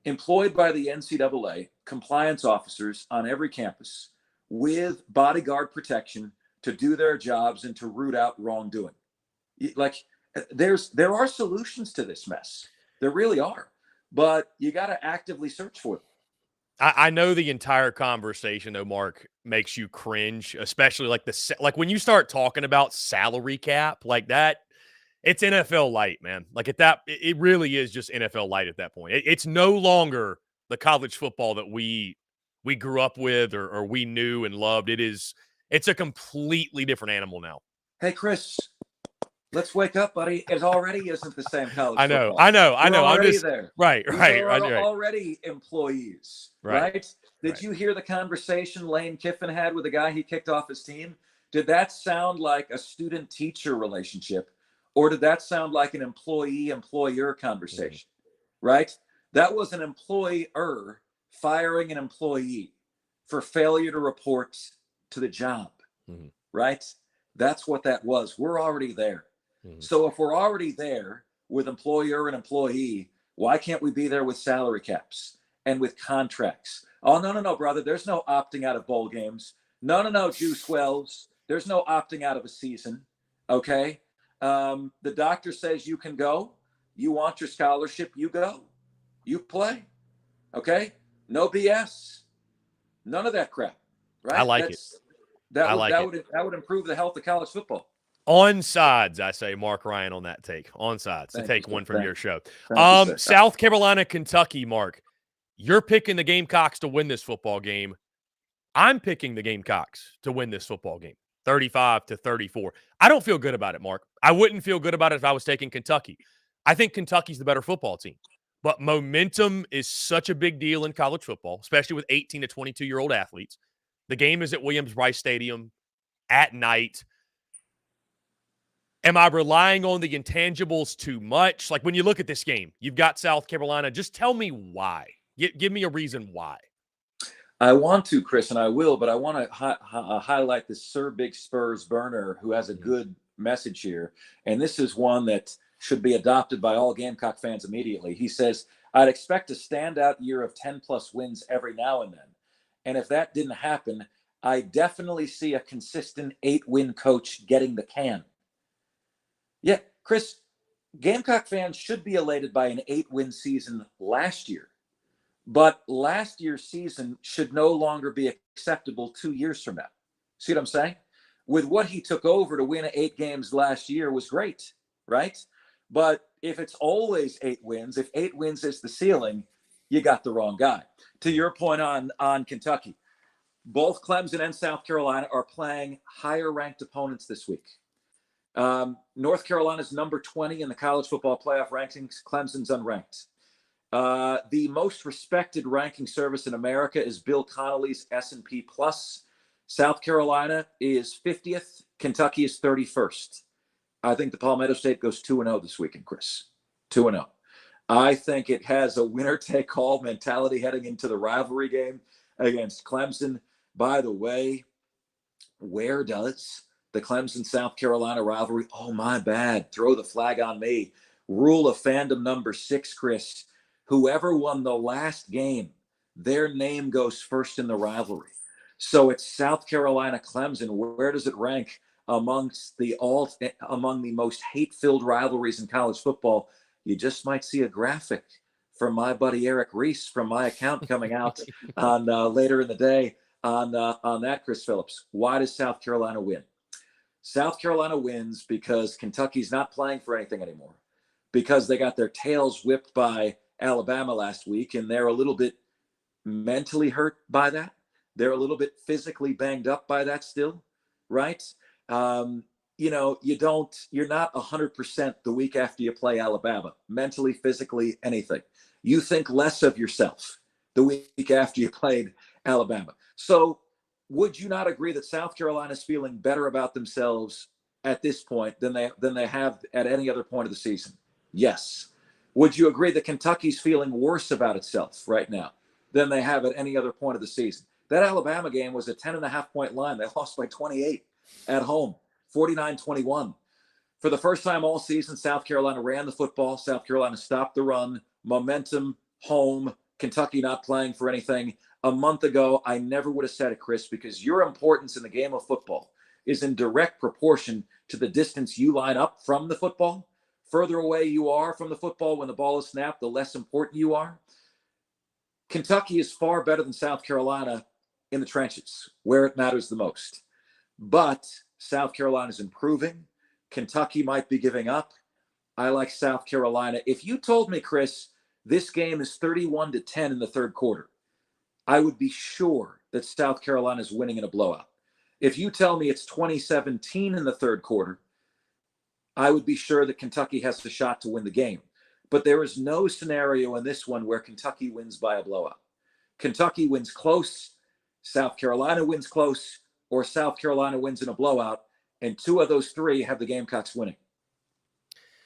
employed by the NCAA compliance officers on every campus with bodyguard protection to do their jobs and to root out wrongdoing. There are solutions to this mess. There really are, but you got to actively search for them.
I know the entire conversation, though, Mark, makes you cringe, especially like when you start talking about salary cap like that. It's NFL light, man. Like it really is just NFL light at that point. It's no longer the college football that we grew up with or we knew and loved. It's a completely different animal now.
Hey, Chris, let's wake up, buddy. It already isn't the same college football.
I know.
We're already
I'm just
there.
right.
Already employees, right? Did you hear the conversation Lane Kiffin had with the guy he kicked off his team? Did that sound like a student-teacher relationship? Or did that sound like an employee-employer conversation, right? That was an employer firing an employee for failure to report to the job, right? That's what that was. We're already there. So if we're already there with employer and employee, why can't we be there with salary caps and with contracts? Oh, no, brother. There's no opting out of bowl games. No, Juice Wells. There's no opting out of a season, okay? The doctor says you can go. You want your scholarship, you go. You play. Okay? No BS. None of that crap. Right?
I like it.
That would improve the health of college football.
On sides, I say Mark Ryan on that take. On sides to take one from your show. South Carolina, Kentucky, Mark. You're picking the Gamecocks to win this football game. I'm picking the Gamecocks to win this football game. 35-34. I don't feel good about it, Mark. I wouldn't feel good about it if I was taking Kentucky. I think Kentucky's the better football team. But momentum is such a big deal in college football, especially with 18 to 22-year-old athletes. The game is at Williams-Brice Stadium at night. Am I relying on the intangibles too much? Like when you look at this game, you've got South Carolina. Just tell me why. Give me a reason why.
I want to, Chris, and I will, but I want to highlight this Sir Big Spurs burner who has a good message here. And this is one that should be adopted by all Gamecock fans immediately. He says, I'd expect a standout year of 10-plus wins every now and then. And if that didn't happen, I definitely see a consistent 8-win coach getting the can. Yeah, Chris, Gamecock fans should be elated by an 8-win season last year. But last year's season should no longer be acceptable 2 years from now. See what I'm saying? With what he took over to win 8 games last year was great, right? But if it's always 8 wins, if 8 wins is the ceiling, you got the wrong guy. To your point on Kentucky, both Clemson and South Carolina are playing higher-ranked opponents this week. North Carolina's number 20 in the college football playoff rankings. Clemson's unranked. The most respected ranking service in America is Bill Connolly's S&P Plus. South Carolina is 50th. Kentucky is 31st. I think the Palmetto State goes 2-0 this weekend, Chris. 2-0. I think it has a winner-take-all mentality heading into the rivalry game against Clemson. By the way, where does the Clemson-South Carolina rivalry? Oh, my bad. Throw the flag on me. Rule of fandom number 6, Chris. Whoever won the last game, their name goes first in the rivalry. So it's South Carolina Clemson. Where does it rank among the most hate-filled rivalries in college football? You just might see a graphic from my buddy Eric Reese from my account coming out on later in the day on that, Chris Phillips. Why does South Carolina win? South Carolina wins because Kentucky's not playing for anything anymore, because they got their tails whipped by Alabama last week, and they're a little bit mentally hurt by that. They're a little bit physically banged up by that still, right? You're not 100% the week after you play Alabama, mentally, physically, anything. You think less of yourself the week after you played Alabama. So would you not agree that South Carolina's feeling better about themselves at this point than they have at any other point of the season? Yes. Would you agree that Kentucky's feeling worse about itself right now than they have at any other point of the season? That Alabama game was a 10.5-point line. They lost by 28 at home, 49-21. For the first time all season, South Carolina ran the football. South Carolina stopped the run. Momentum, home. Kentucky not playing for anything. A month ago, I never would have said it, Chris, because your importance in the game of football is in direct proportion to the distance you line up from the football. Further away you are from the football when the ball is snapped, the less important you are. Kentucky is far better than South Carolina in the trenches, where it matters the most. But South Carolina is improving. Kentucky might be giving up. I like South Carolina. If you told me, Chris, this game is 31-10 in the third quarter, I would be sure that South Carolina is winning in a blowout. If you tell me it's 2017 in the third quarter, I would be sure that Kentucky has the shot to win the game. But there is no scenario in this one where Kentucky wins by a blowout. Kentucky wins close, South Carolina wins close, or South Carolina wins in a blowout, and 2 of those 3 have the Gamecocks winning.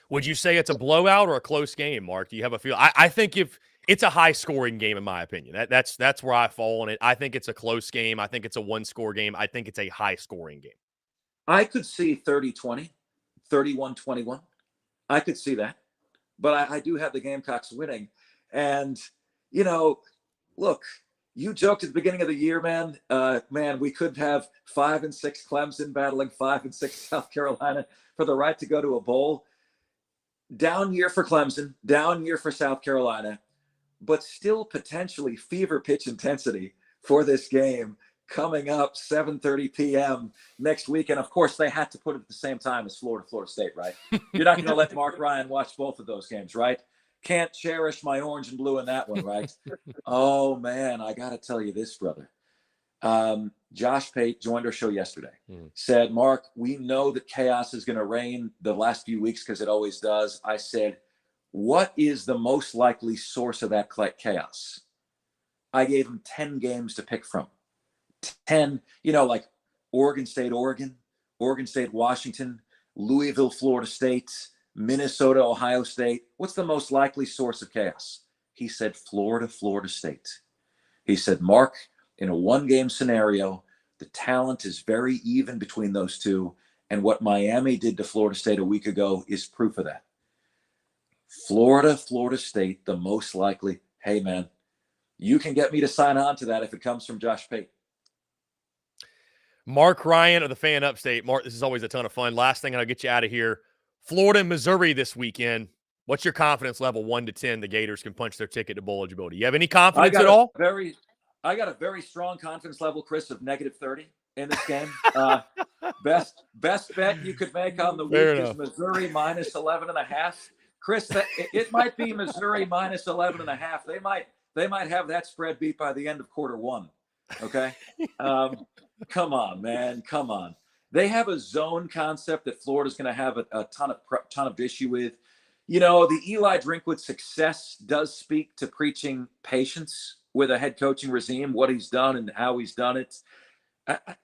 Would you say it's a blowout or a close game, Mark? Do you have a feel? I think if it's a high-scoring game, in my opinion. That's where I fall on it. I think it's a close game. I think it's a one-score game. I think it's a high-scoring game.
I could see 30-20, 31-21. I could see that. But I do have the Gamecocks winning. And, look, you joked at the beginning of the year, man. We could have 5-6 Clemson battling 5-6 South Carolina for the right to go to a bowl. Down year for Clemson, down year for South Carolina, but still potentially fever pitch intensity for this game coming up 7:30 p.m. next week. And, of course, they had to put it at the same time as Florida State, right? You're not going to let Mark Ryan watch both of those games, right? Can't cherish my orange and blue in that one, right? Oh, man, I got to tell you this, brother. Josh Pate joined our show yesterday, said, Mark, we know that chaos is going to reign the last few weeks because it always does. I said, what is the most likely source of that chaos? I gave him 10 games to pick from. 10, like Oregon State, Washington, Louisville, Florida State, Minnesota, Ohio State. What's the most likely source of chaos? He said Florida, Florida State. He said, Marc, in a one-game scenario, the talent is very even between those two. And what Miami did to Florida State a week ago is proof of that. Florida, Florida State, the most likely. Hey, man, you can get me to sign on to that if it comes from Josh Pate.
Marc Ryan of the Fan Upstate. Marc, this is always a ton of fun. Last thing, and I'll get you out of here. Florida and Missouri this weekend. What's your confidence level, 1 to 10? The Gators can punch their ticket to bowl eligibility. You have any confidence at all?
I got a very strong confidence level, Chris, of -30 in this game. Best bet you could make on the week is Missouri -11.5. Chris, it might be Missouri -11.5. They might have that spread beat by the end of quarter one. Okay. Come on, man. Come on. They have a zone concept that Florida's going to have a ton of issue with. You know, the Eli Drinkwood success does speak to preaching patience with a head coaching regime, what he's done and how he's done it. I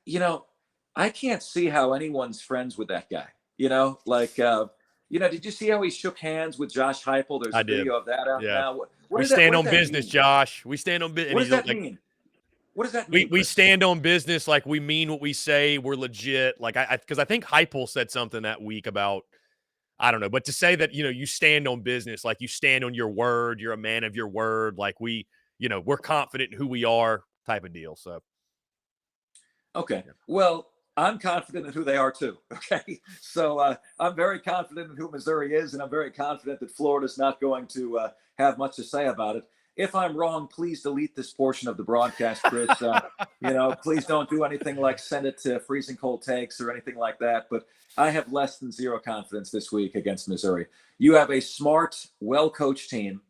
can't see how anyone's friends with that guy. Did you see how he shook hands with Josh Heupel? There's a video of that out now.
We stand on business, Josh. We stand on business.
What does that mean? What does that mean?
We stand on business, like we mean what we say. We're legit. Like because I think Heupel said something that week about, I don't know, but to say that, you stand on business, like you stand on your word, you're a man of your word, like we're confident in who we are, type of deal. So,
okay, well, I'm confident in who they are too. Okay, so I'm very confident in who Missouri is, and I'm very confident that Florida's not going to have much to say about it. If I'm wrong, please delete this portion of the broadcast, Chris. Please don't do anything like send it to Freezing Cold Takes or anything like that. But I have less than zero confidence this week against Missouri. You have a smart, well-coached team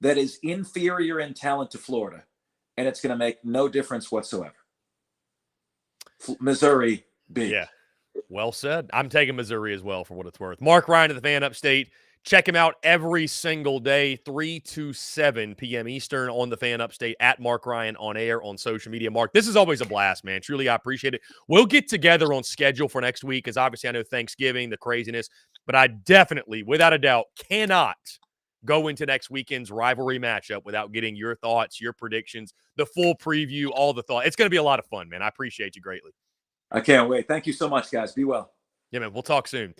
that is inferior in talent to Florida, and it's going to make no difference whatsoever. Missouri, big.
Yeah, well said. I'm taking Missouri as well for what it's worth. Marc Ryan of the Fan Upstate. Check him out every single day, 3 to 7 p.m. Eastern on the Fan Upstate, at Marc Ryan on air on social media. Marc, this is always a blast, man. Truly, I appreciate it. We'll get together on schedule for next week, because obviously I know Thanksgiving, the craziness, but I definitely, without a doubt, cannot go into next weekend's rivalry matchup without getting your thoughts, your predictions, the full preview, all the thoughts. It's going to be a lot of fun, man. I appreciate you greatly.
I can't wait. Thank you so much, guys. Be well.
Yeah, man. We'll talk soon.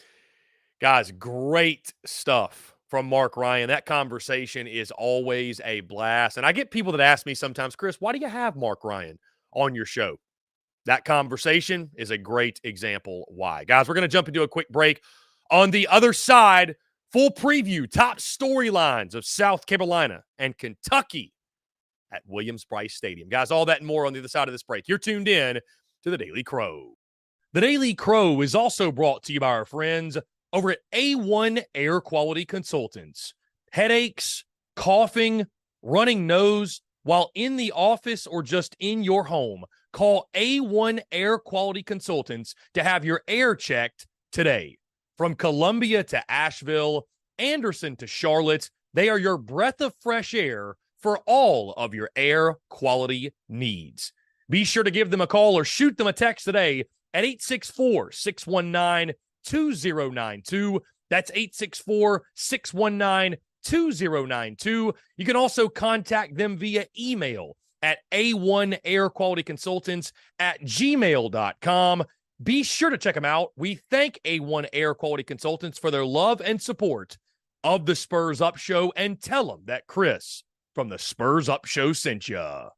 Guys, great stuff from Marc Ryan. That conversation is always a blast. And I get people that ask me sometimes, Chris, why do you have Marc Ryan on your show? That conversation is a great example why. Guys, we're going to jump into a quick break. On the other side, full preview, top storylines of South Carolina and Kentucky at Williams-Brice Stadium. Guys, all that and more on the other side of this break. You're tuned in to The Daily Crow. The Daily Crow is also brought to you by our friends over at A1 Air Quality Consultants. Headaches, coughing, running nose while in the office or just in your home. Call A1 Air Quality Consultants to have your air checked today. From Columbia to Asheville, Anderson to Charlotte, they are your breath of fresh air for all of your air quality needs. Be sure to give them a call or shoot them a text today at 864-619-2092. That's 864-619-2092. You can also contact them via email at a1airqualityconsultants@gmail.com. Be sure to check them out. We thank A1 Air Quality Consultants for their love and support of the Spurs Up Show, and tell them that Chris from the Spurs Up Show sent ya.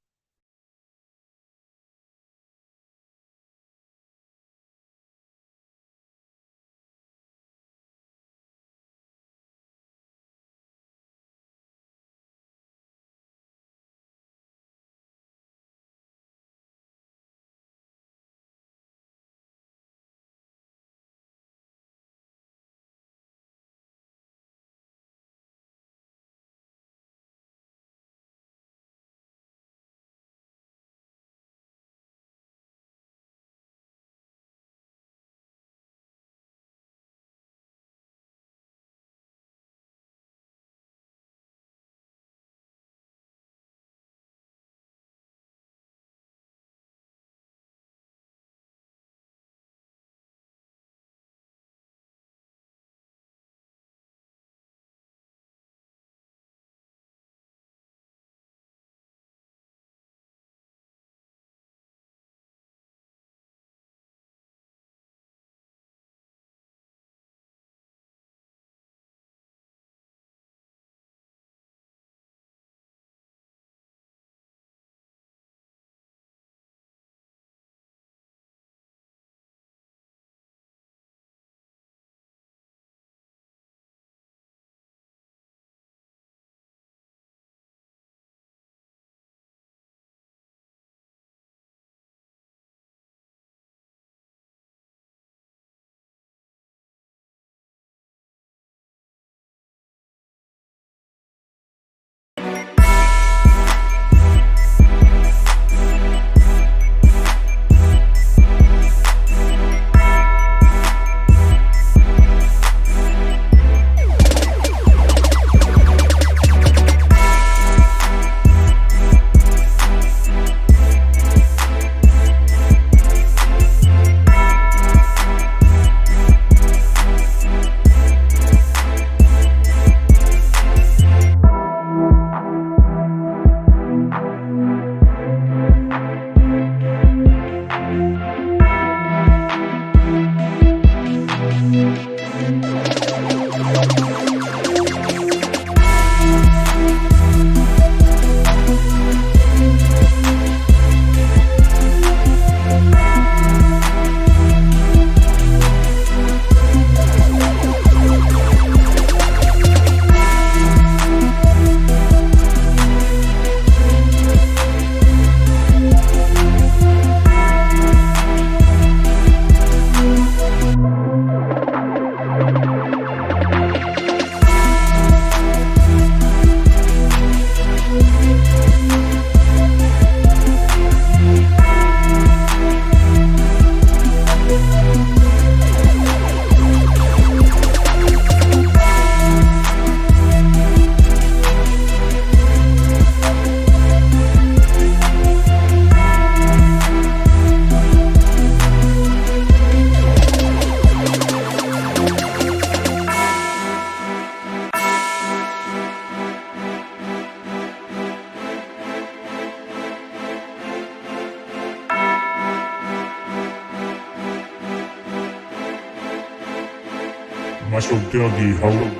Mash your doggy hoe.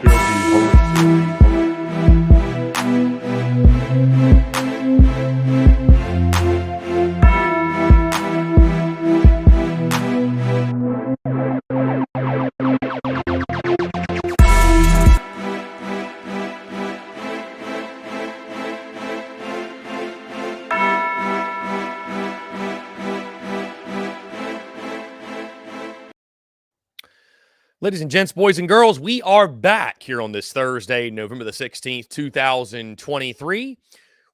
Ladies and gents, boys and girls, we are back here on this Thursday, November the 16th, 2023.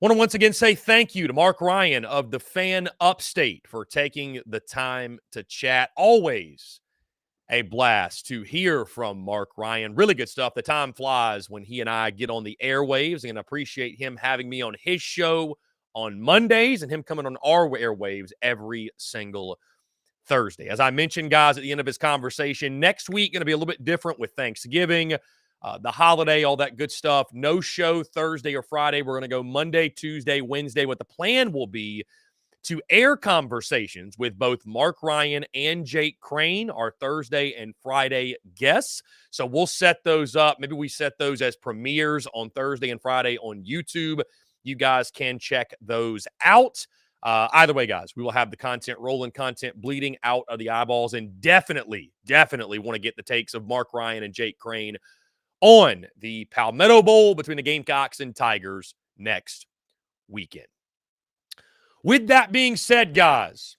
Want to once again say thank you to Marc Ryan of the Fan Upstate for taking the time to chat. Always a blast to hear from Marc Ryan. Really good stuff. The time flies when he and I get on the airwaves, and I appreciate him having me on his show on Mondays and him coming on our airwaves every single Thursday. As I mentioned, guys, at the end of his conversation, next week going to be a little bit different with Thanksgiving, the holiday, all that good stuff. No show Thursday or Friday. We're going to go Monday, Tuesday, Wednesday. What the plan will be to air conversations with both Marc Ryan and Jake Crane, our Thursday and Friday guests. So we'll set those up. Maybe we set those as premieres on Thursday and Friday on YouTube. You guys can check those out. Either way, guys, we will have the content rolling, content bleeding out of the eyeballs, and definitely want to get the takes of Marc Ryan and Jake Crane on the Palmetto Bowl between the Gamecocks and Tigers next weekend. With that being said, guys,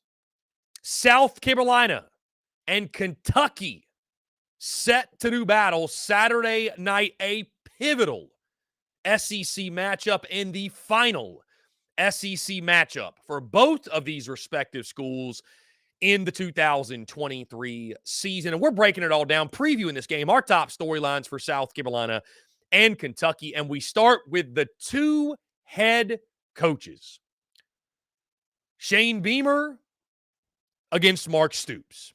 South Carolina and Kentucky set to do battle Saturday night, a pivotal SEC matchup in the final SEC matchup for both of these respective schools in the 2023 season. And we're breaking it all down, previewing this game, our top storylines for South Carolina and Kentucky. And we start with the two head coaches, Shane Beamer against Mark Stoops.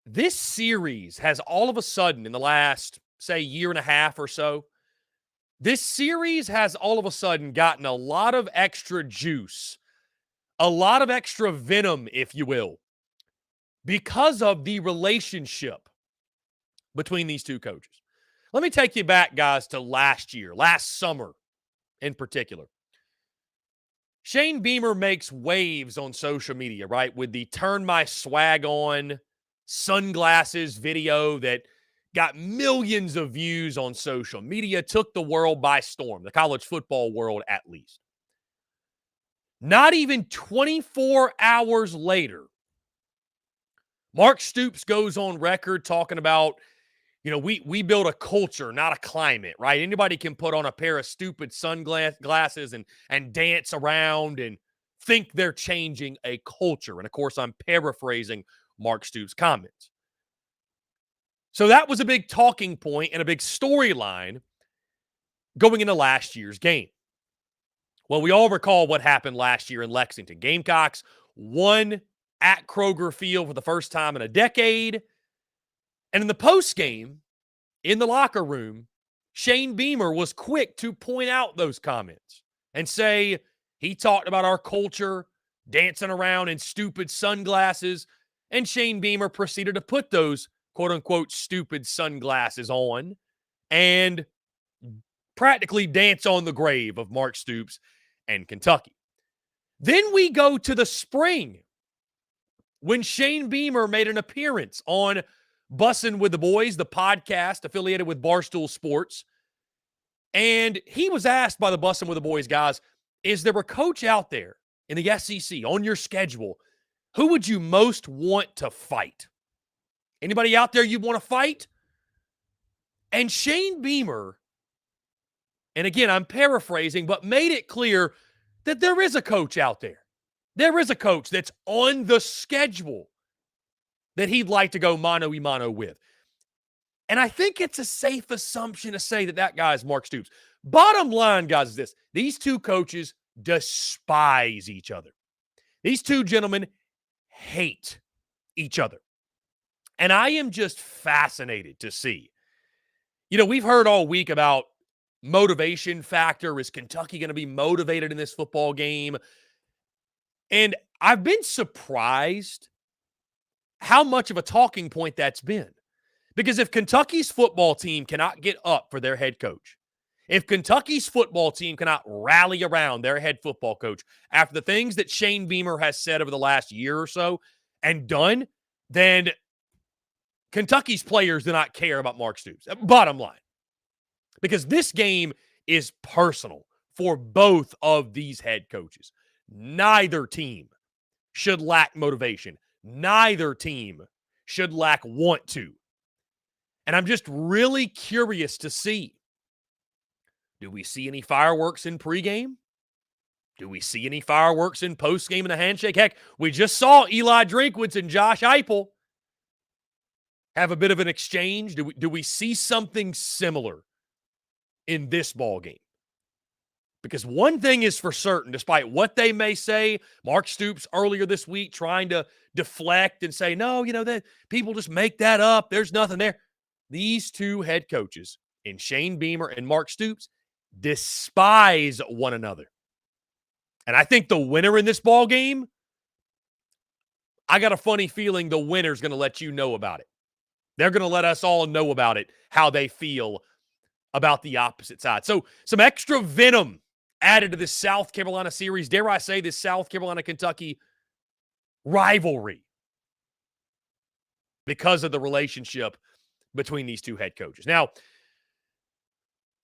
This series has all of a sudden, in the last, say, year and a half or so, this series has all of a sudden gotten a lot of extra juice, a lot of extra venom, if you will, because of the relationship between these two coaches. Let me take you back, guys, to last year, last summer in particular. Shane Beamer makes waves on social media, right, with the Turn My Swag On sunglasses video that got millions of views on social media, took the world by storm, the college football world at least. Not even 24 hours later, Mark Stoops goes on record talking about, we build a culture, not a climate, right? Anybody can put on a pair of stupid sunglasses and dance around and think they're changing a culture. And of course, I'm paraphrasing Mark Stoops' comments. So that was a big talking point and a big storyline going into last year's game. Well, we all recall what happened last year in Lexington. Gamecocks won at Kroger Field for the first time in a decade. And in the postgame, in the locker room, Shane Beamer was quick to point out those comments and say he talked about our culture, dancing around in stupid sunglasses, and Shane Beamer proceeded to put those quote-unquote stupid sunglasses on and practically dance on the grave of Mark Stoops and Kentucky. Then we go to the spring when Shane Beamer made an appearance on Bussin' with the Boys, the podcast affiliated with Barstool Sports. And he was asked by the Bussin' with the Boys guys, is there a coach out there in the SEC on your schedule who would you most want to fight? Anybody out there you want to fight? And Shane Beamer, and again, I'm paraphrasing, but made it clear that there is a coach out there. There is a coach that's on the schedule that he'd like to go mano-a-mano with. And I think it's a safe assumption to say that guy is Mark Stoops. Bottom line, guys, is this. These two coaches despise each other. These two gentlemen hate each other. And I am just fascinated to see. We've heard all week about motivation factor. Is Kentucky going to be motivated in this football game? And I've been surprised how much of a talking point that's been. Because if Kentucky's football team cannot get up for their head coach, if Kentucky's football team cannot rally around their head football coach after the things that Shane Beamer has said over the last year or so and done, then Kentucky's players do not care about Mark Stoops. Bottom line. Because this game is personal for both of these head coaches. Neither team should lack motivation. Neither team should lack want to. And I'm just really curious to see, do we see any fireworks in pregame? Do we see any fireworks in postgame and a handshake? Heck, we just saw Eli Drinkwitz and Josh Heupel have a bit of an exchange. Do we see something similar in this ball game? Because one thing is for certain, despite what they may say, Mark Stoops earlier this week trying to deflect and say, no, that people just make that up. There's nothing there. These two head coaches, in Shane Beamer and Mark Stoops, despise one another. And I think the winner in this ball game, I got a funny feeling the winner's going to let you know about it. They're going to let us all know about it, how they feel about the opposite side. So some extra venom added to this South Carolina series. Dare I say this South Carolina-Kentucky rivalry because of the relationship between these two head coaches. Now,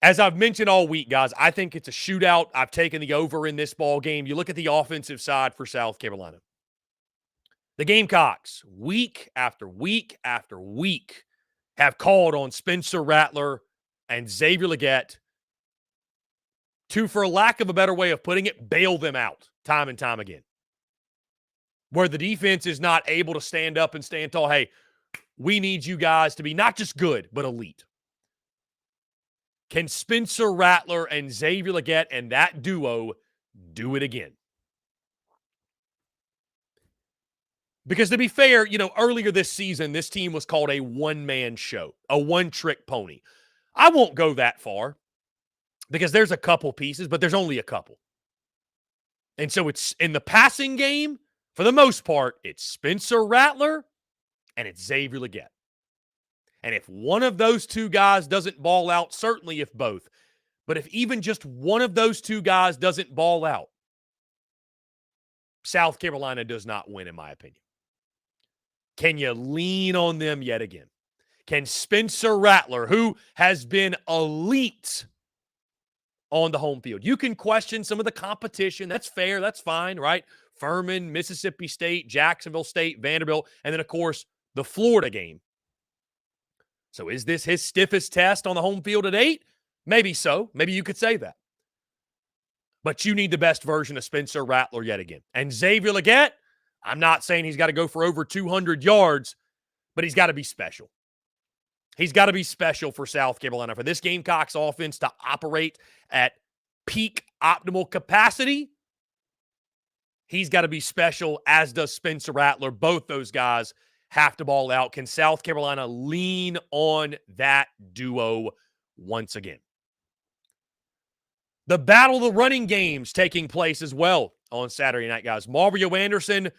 as I've mentioned all week, guys, I think it's a shootout. I've taken the over in this ball game. You look at the offensive side for South Carolina. The Gamecocks, week after week after week, have called on Spencer Rattler and Xavier Legette to, for lack of a better way of putting it, bail them out time and time again. Where the defense is not able to stand up and stand tall. Hey, we need you guys to be not just good, but elite. Can Spencer Rattler and Xavier Legette and that duo do it again? Because to be fair, earlier this season, this team was called a one-man show, a one-trick pony. I won't go that far because there's a couple pieces, but there's only a couple. And so it's in the passing game, for the most part, it's Spencer Rattler and it's Xavier Legette. And if one of those two guys doesn't ball out, certainly if both, but if even just one of those two guys doesn't ball out, South Carolina does not win, in my opinion. Can you lean on them yet again? Can Spencer Rattler, who has been elite on the home field, you can question some of the competition. That's fair. That's fine, right? Furman, Mississippi State, Jacksonville State, Vanderbilt, and then, of course, the Florida game. So is this his stiffest test on the home field to date? Maybe so. Maybe you could say that. But you need the best version of Spencer Rattler yet again. And Xavier Legette, I'm not saying he's got to go for over 200 yards, but he's got to be special. He's got to be special for South Carolina. For this Gamecocks offense to operate at peak optimal capacity, he's got to be special, as does Spencer Rattler. Both those guys have to ball out. Can South Carolina lean on that duo once again? The battle of the running games taking place as well on Saturday night, guys. Mario Anderson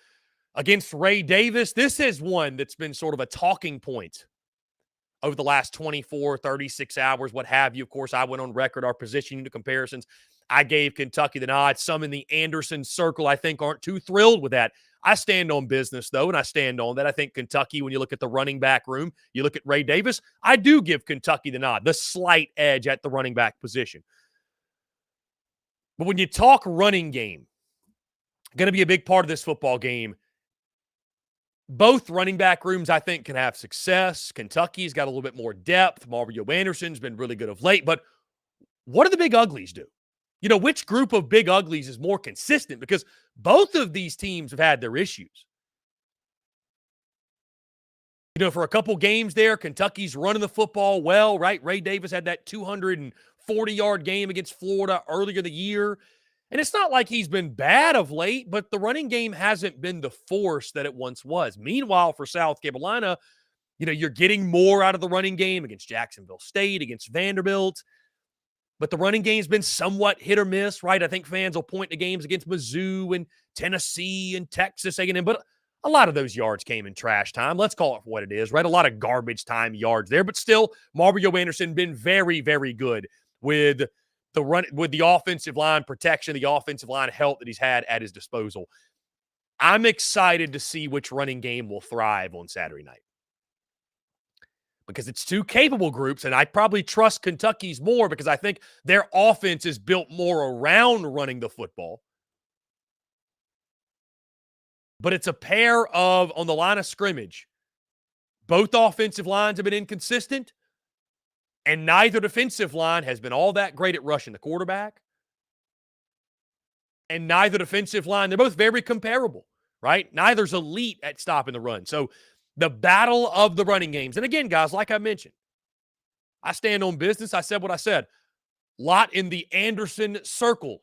against Ray Davis. This is one that's been sort of a talking point over the last 24, 36 hours, what have you. Of course, I went on record, our position unit comparisons. I gave Kentucky the nod. Some in the Anderson circle, I think, aren't too thrilled with that. I stand on business, though, and I stand on that. I think Kentucky, when you look at the running back room, you look at Ray Davis, I do give Kentucky the nod, the slight edge at the running back position. But when you talk running game, going to be a big part of this football game. Both running back rooms, I think, can have success. Kentucky's got a little bit more depth. Mario Anderson's been really good of late. But what do the big uglies do? Which group of big uglies is more consistent? Because both of these teams have had their issues. For a couple games there, Kentucky's running the football well, right? Ray Davis had that 240-yard game against Florida earlier the year. And it's not like he's been bad of late, but the running game hasn't been the force that it once was. Meanwhile, for South Carolina, you're getting more out of the running game against Jacksonville State, against Vanderbilt. But the running game's been somewhat hit or miss, right? I think fans will point to games against Mizzou and Tennessee and Texas A&M. But A lot of those yards came in trash time. Let's call it for what it is, right? A lot of garbage time yards there, but still, Mario Anderson been very, very good with the run, with the offensive line protection, the offensive line help that he's had at his disposal. I'm excited to see which running game will thrive on Saturday night because it's two capable groups, and I probably trust Kentucky's more because I think their offense is built more around running the football. But it's a pair of, on the line of scrimmage, both offensive lines have been inconsistent, and neither defensive line has been all that great at rushing the quarterback. And neither defensive line, they're both very comparable, right? Neither's elite at stopping the run. So the battle of the running games. And again, guys, like I mentioned, I stand on business. I said what I said. Lot in the Anderson circle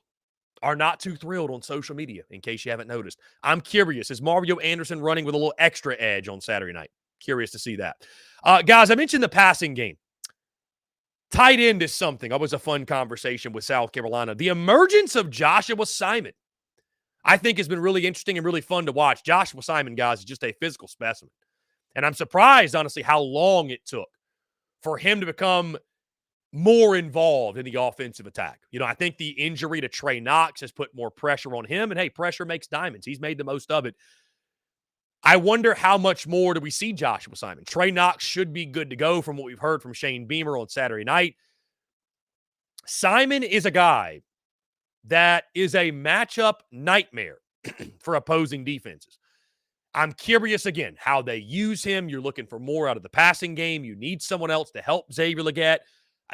are not too thrilled on social media, in case you haven't noticed. I'm curious. Is Mario Anderson running with a little extra edge on Saturday night? Curious to see that. Guys, I mentioned the passing game. Tight end is something. That was a fun conversation with South Carolina. The emergence of Joshua Simon, I think, has been really interesting and really fun to watch. Joshua Simon, guys, is just a physical specimen. And I'm surprised, honestly, how long it took for him to become more involved in the offensive attack. You know, I think the injury to Trey Knox has put more pressure on him. And, hey, pressure makes diamonds. He's made the most of it. I wonder how much more do we see Joshua Simon. Trey Knox should be good to go from what we've heard from Shane Beamer on Saturday night. Simon is a guy that is a matchup nightmare for opposing defenses. I'm curious, again, how they use him. You're looking for more out of the passing game. You need someone else to help Xavier Legette.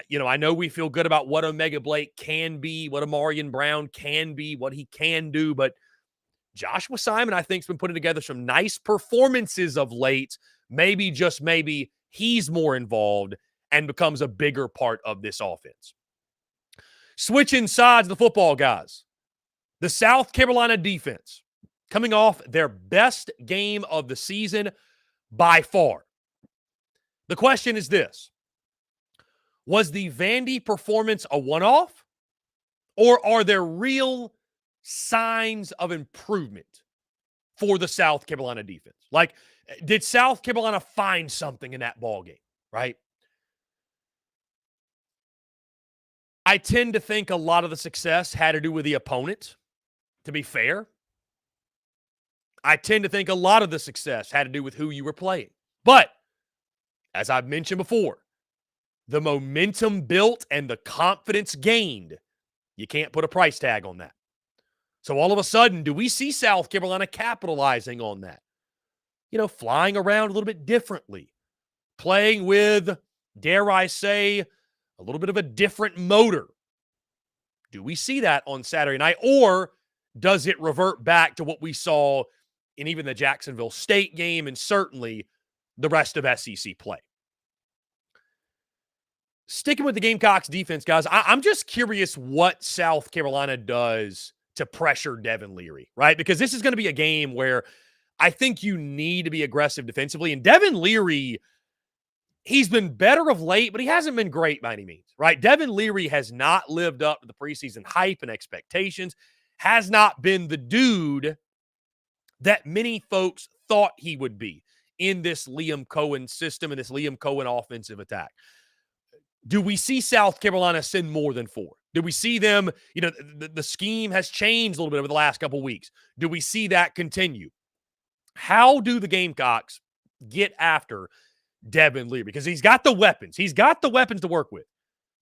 You know, I know we feel good about what Omega Blake can be, what Amarian Brown can be, what he can do, but Joshua Simon, I think, has been putting together some nice performances of late. Maybe, just maybe, he's more involved and becomes a bigger part of this offense. Switching sides of the football, guys. The South Carolina defense coming off their best game of the season by far. The question is this: was the Vandy performance a one-off, or are there real signs of improvement for the South Carolina defense? Like, did South Carolina find something in that ball game, right? I tend to think a lot of the success had to do with the opponent, to be fair. I tend to think a lot of the success had to do with who you were playing. But, as I've mentioned before, the momentum built and the confidence gained, you can't put a price tag on that. So all of a sudden, do we see South Carolina capitalizing on that? You know, flying around a little bit differently, playing with, dare I say, a little bit of a different motor. Do we see that on Saturday night, or does it revert back to what we saw in even the Jacksonville State game and certainly the rest of SEC play? Sticking with the Gamecocks defense, guys, I'm just curious what South Carolina does to pressure Devin Leary, right? Because this is going to be a game where I think you need to be aggressive defensively. And Devin Leary, he's been better of late, but he hasn't been great by any means, right? Devin Leary has not lived up to the preseason hype and expectations, has not been the dude that many folks thought he would be in this Liam Cohen system and this Liam Cohen offensive attack. Do we see South Carolina send more than 4? Do we see them, you know, the scheme has changed a little bit over the last couple of weeks. Do we see that continue? How do the Gamecocks get after Devin Leary? Because he's got the weapons. He's got the weapons to work with.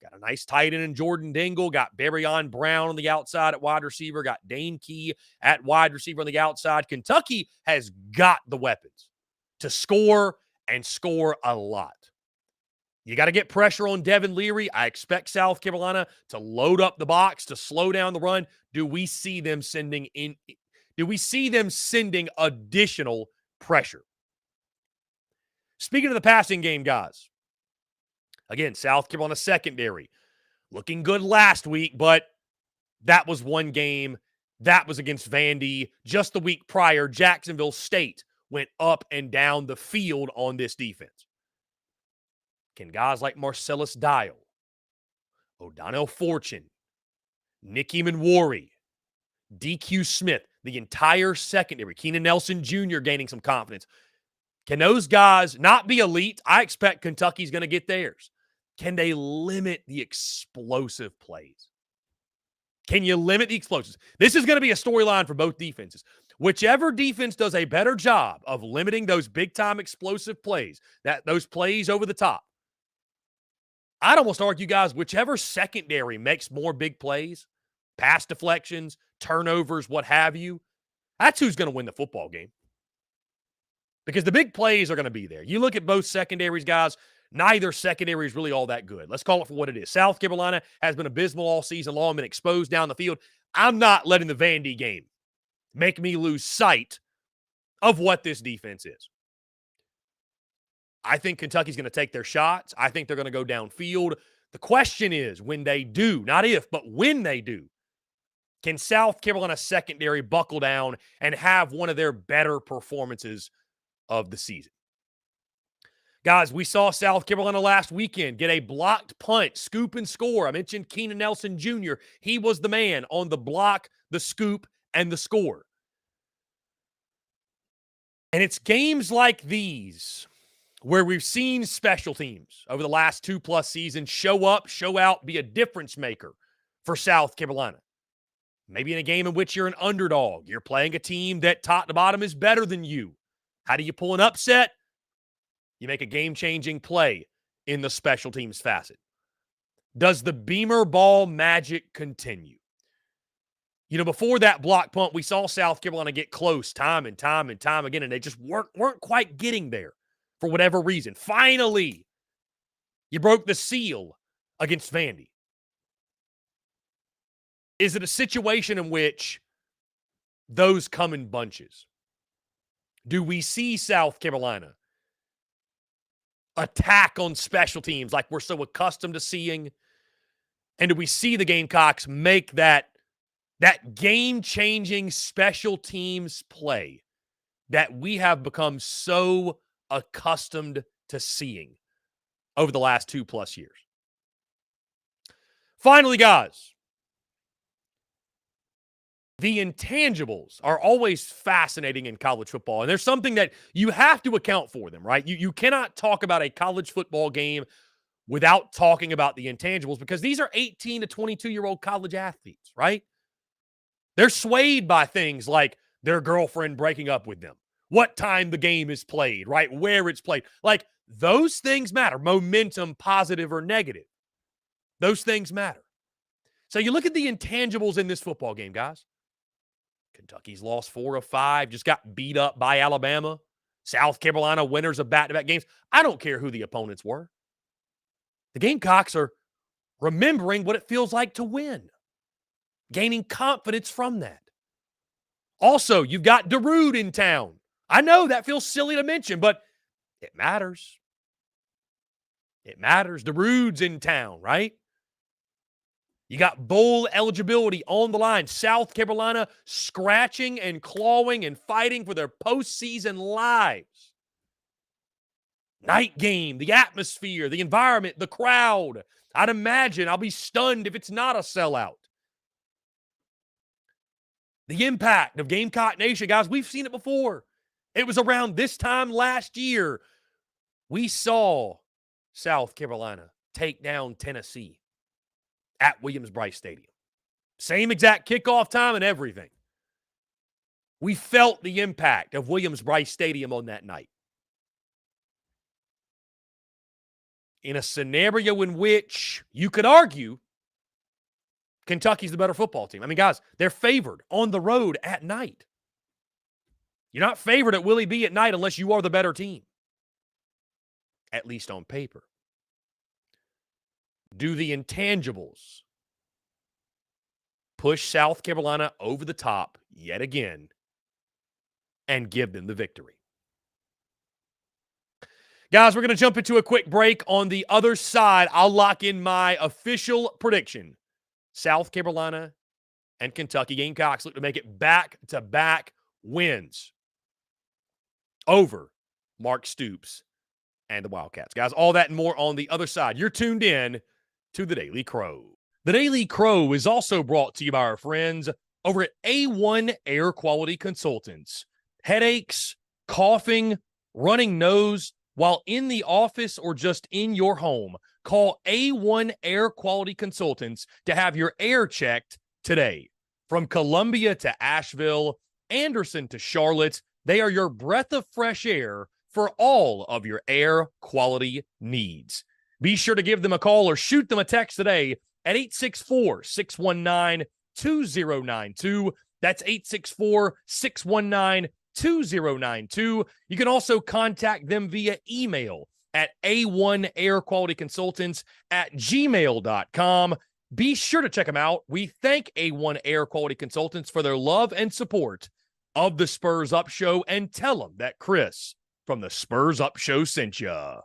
Got a nice tight end in Jordan Dingle. Got Barryon Brown on the outside at wide receiver. Got Dane Key at wide receiver on the outside. Kentucky has got the weapons to score and score a lot. You got to get pressure on Devin Leary. I expect South Carolina to load up the box, to slow down the run. Do we see them sending additional pressure? Speaking of the passing game, guys, again, South Carolina secondary looking good last week, but that was one game. That was against Vandy. Just the week prior, Jacksonville State went up and down the field on this defense. Can guys like Marcellus Dial, O'Donnell Fortune, Nicky Manwari, DQ Smith, the entire secondary, Keenan Nelson Jr. gaining some confidence. Can those guys not be elite? I expect Kentucky's going to get theirs. Can they limit the explosive plays? Can you limit the explosives? This is going to be a storyline for both defenses. Whichever defense does a better job of limiting those big-time explosive plays, those plays over the top, I'd almost argue, guys, whichever secondary makes more big plays, pass deflections, turnovers, what have you, that's who's going to win the football game. Because the big plays are going to be there. You look at both secondaries, guys, neither secondary is really all that good. Let's call it for what it is. South Carolina has been abysmal all season long, been exposed down the field. I'm not letting the Vandy game make me lose sight of what this defense is. I think Kentucky's going to take their shots. I think they're going to go downfield. The question is, when they do, not if, but when they do, can South Carolina secondary buckle down and have one of their better performances of the season? Guys, we saw South Carolina last weekend get a blocked punt, scoop and score. I mentioned Keenan Nelson Jr. He was the man on the block, the scoop, and the score. And it's games like these where we've seen special teams over the last 2+ seasons show up, show out, be a difference maker for South Carolina. Maybe in a game in which you're an underdog. You're playing a team that top to bottom is better than you. How do you pull an upset? You make a game-changing play in the special teams facet. Does the Beamer ball magic continue? You know, before that block punt, we saw South Carolina get close time and time again, and they just weren't quite getting there for whatever reason. Finally, you broke the seal against Vandy. Is it a situation in which those come in bunches? Do we see South Carolina attack on special teams like we're so accustomed to seeing? And do we see the Gamecocks make that game-changing special teams play that we have become so accustomed to seeing over the last 2+ years? Finally, guys, the intangibles are always fascinating in college football, and there's something that you have to account for them, right? You cannot talk about a college football game without talking about the intangibles, because these are 18 to 22-year-old college athletes, right? They're swayed by things like their girlfriend breaking up with them, what time the game is played, right? Where it's played. Like, those things matter. Momentum, positive or negative. Those things matter. So you look at the intangibles in this football game, guys. Kentucky's lost 4 of 5, just got beat up by Alabama. South Carolina winners of back-to-back games. I don't care who the opponents were. The Gamecocks are remembering what it feels like to win, gaining confidence from that. Also, you've got DeRude in town. I know that feels silly to mention, but it matters. It matters. DeRude's in town, right? You got bowl eligibility on the line. South Carolina scratching and clawing and fighting for their postseason lives. Night game, the atmosphere, the environment, the crowd. I'd imagine I'll be stunned if it's not a sellout. The impact of Gamecock Nation, guys, we've seen it before. It was around this time last year. We saw South Carolina take down Tennessee at Williams-Brice Stadium. Same exact kickoff time and everything. We felt the impact of Williams-Brice Stadium on that night. In a scenario in which you could argue Kentucky's the better football team. I mean, guys, they're favored on the road at night. You're not favored at Willie B at night unless you are the better team, at least on paper. Do the intangibles push South Carolina over the top yet again and give them the victory? Guys, we're going to jump into a quick break. On the other side, I'll lock in my official prediction. South Carolina and Kentucky Gamecocks look to make it back-to-back wins over Marc Stoops and the Wildcats. Guys, all that and more on the other side. You're tuned in to The Daily Crow. The Daily Crow is also brought to you by our friends over at A1 Air Quality Consultants. Headaches, coughing, running nose while in the office or just in your home. Call A1 Air Quality Consultants to have your air checked today. From Columbia to Asheville, Anderson to Charlotte, they are your breath of fresh air for all of your air quality needs. Be sure to give them a call or shoot them a text today at 864-619-2092. That's 864-619-2092. You can also contact them via email at a1airqualityconsultants@gmail.com. Be sure to check them out. We thank A1 Air Quality Consultants for their love and support of the Spurs Up Show, and tell them that Chris from the Spurs Up Show sent ya.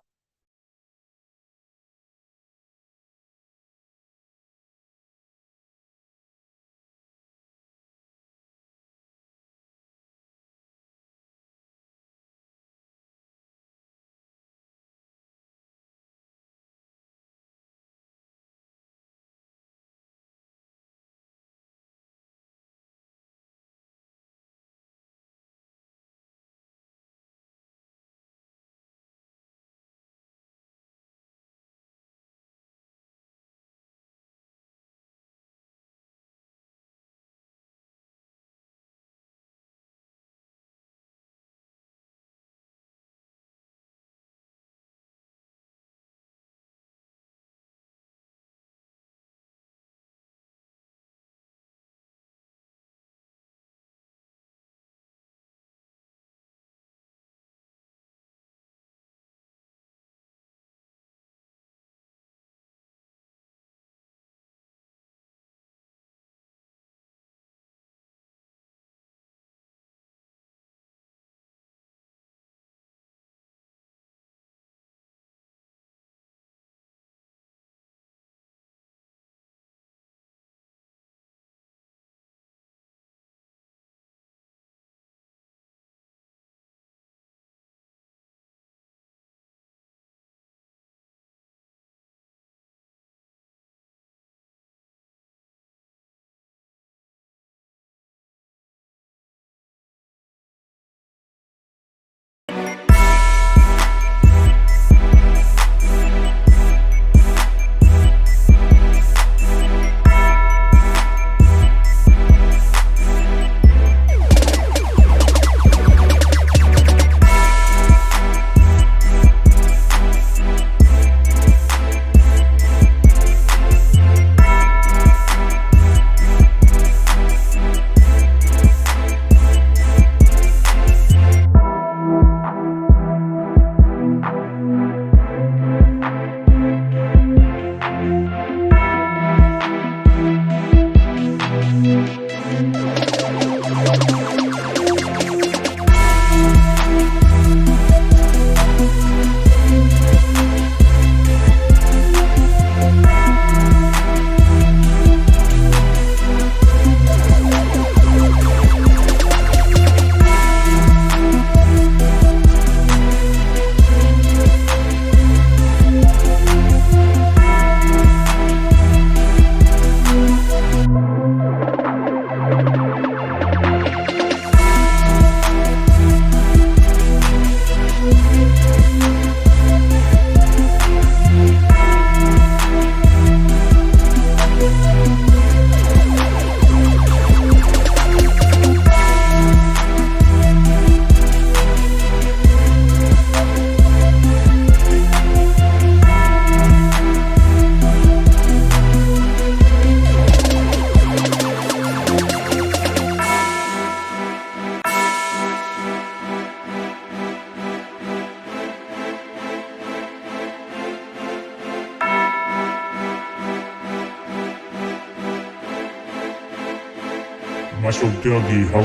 Muscle doggy ho.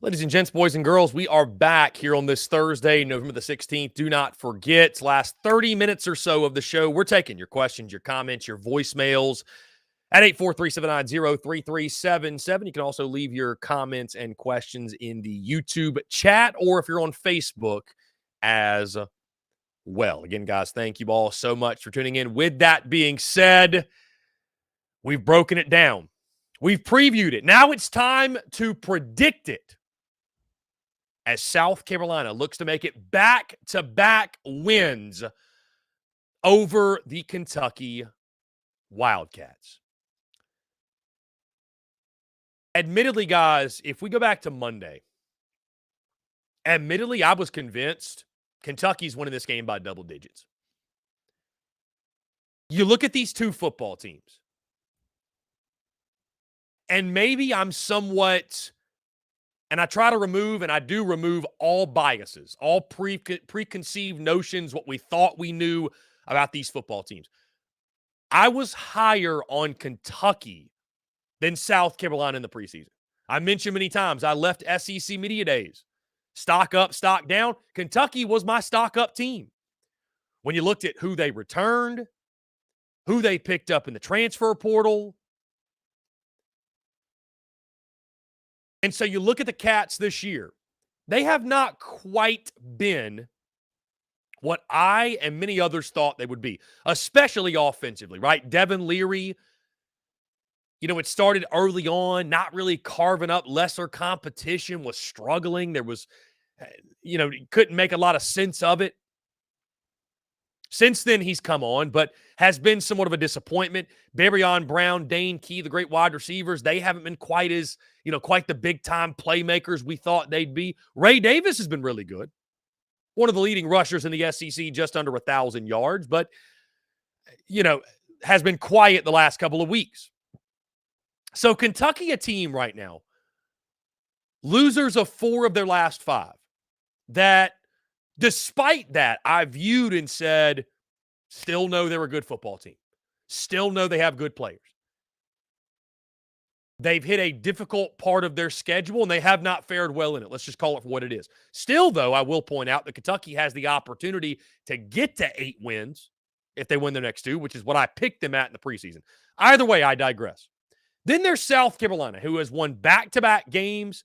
Ladies and gents, boys and girls, we are back here on this Thursday, November the 16th. Do not forget, last 30 minutes or so of the show, we're taking your questions, your comments, your voicemails at 843-790-3377. You can also leave your comments and questions in the YouTube chat, or if you're on Facebook as well. Again, guys, thank you all so much for tuning in. With that being said, we've broken it down. We've previewed it. Now it's time to predict it, as South Carolina looks to make it back-to-back wins over the Kentucky Wildcats. Admittedly, guys, if we go back to Monday, I was convinced Kentucky's winning this game by double digits. You look at these two football teams, and maybe I'm somewhat... And I try to remove, and I do remove, all biases, all preconceived notions, what we thought we knew about these football teams. I was higher on Kentucky than South Carolina in the preseason. I mentioned many times, I left SEC Media Days. Stock up, stock down. Kentucky was my stock up team. When you looked at who they returned, who they picked up in the transfer portal, and so you look at the Cats this year, they have not quite been what I and many others thought they would be, especially offensively, right? Devin Leary, it started early on, not really carving up lesser competition, was struggling. There was, couldn't make a lot of sense of it. Since then, he's come on, but has been somewhat of a disappointment. Barryon Brown, Dane Key, the great wide receivers, they haven't been quite as, quite the big-time playmakers we thought they'd be. Ray Davis has been really good. One of the leading rushers in the SEC, just under 1,000 yards, but, has been quiet the last couple of weeks. So Kentucky, a team right now, losers of 4 of their last 5, that despite that, I viewed and said, still know they're a good football team. Still know they have good players. They've hit a difficult part of their schedule, and they have not fared well in it. Let's just call it for what it is. Still, though, I will point out that Kentucky has the opportunity to get to 8 wins if they win their next 2, which is what I picked them at in the preseason. Either way, I digress. Then there's South Carolina, who has won back-to-back games,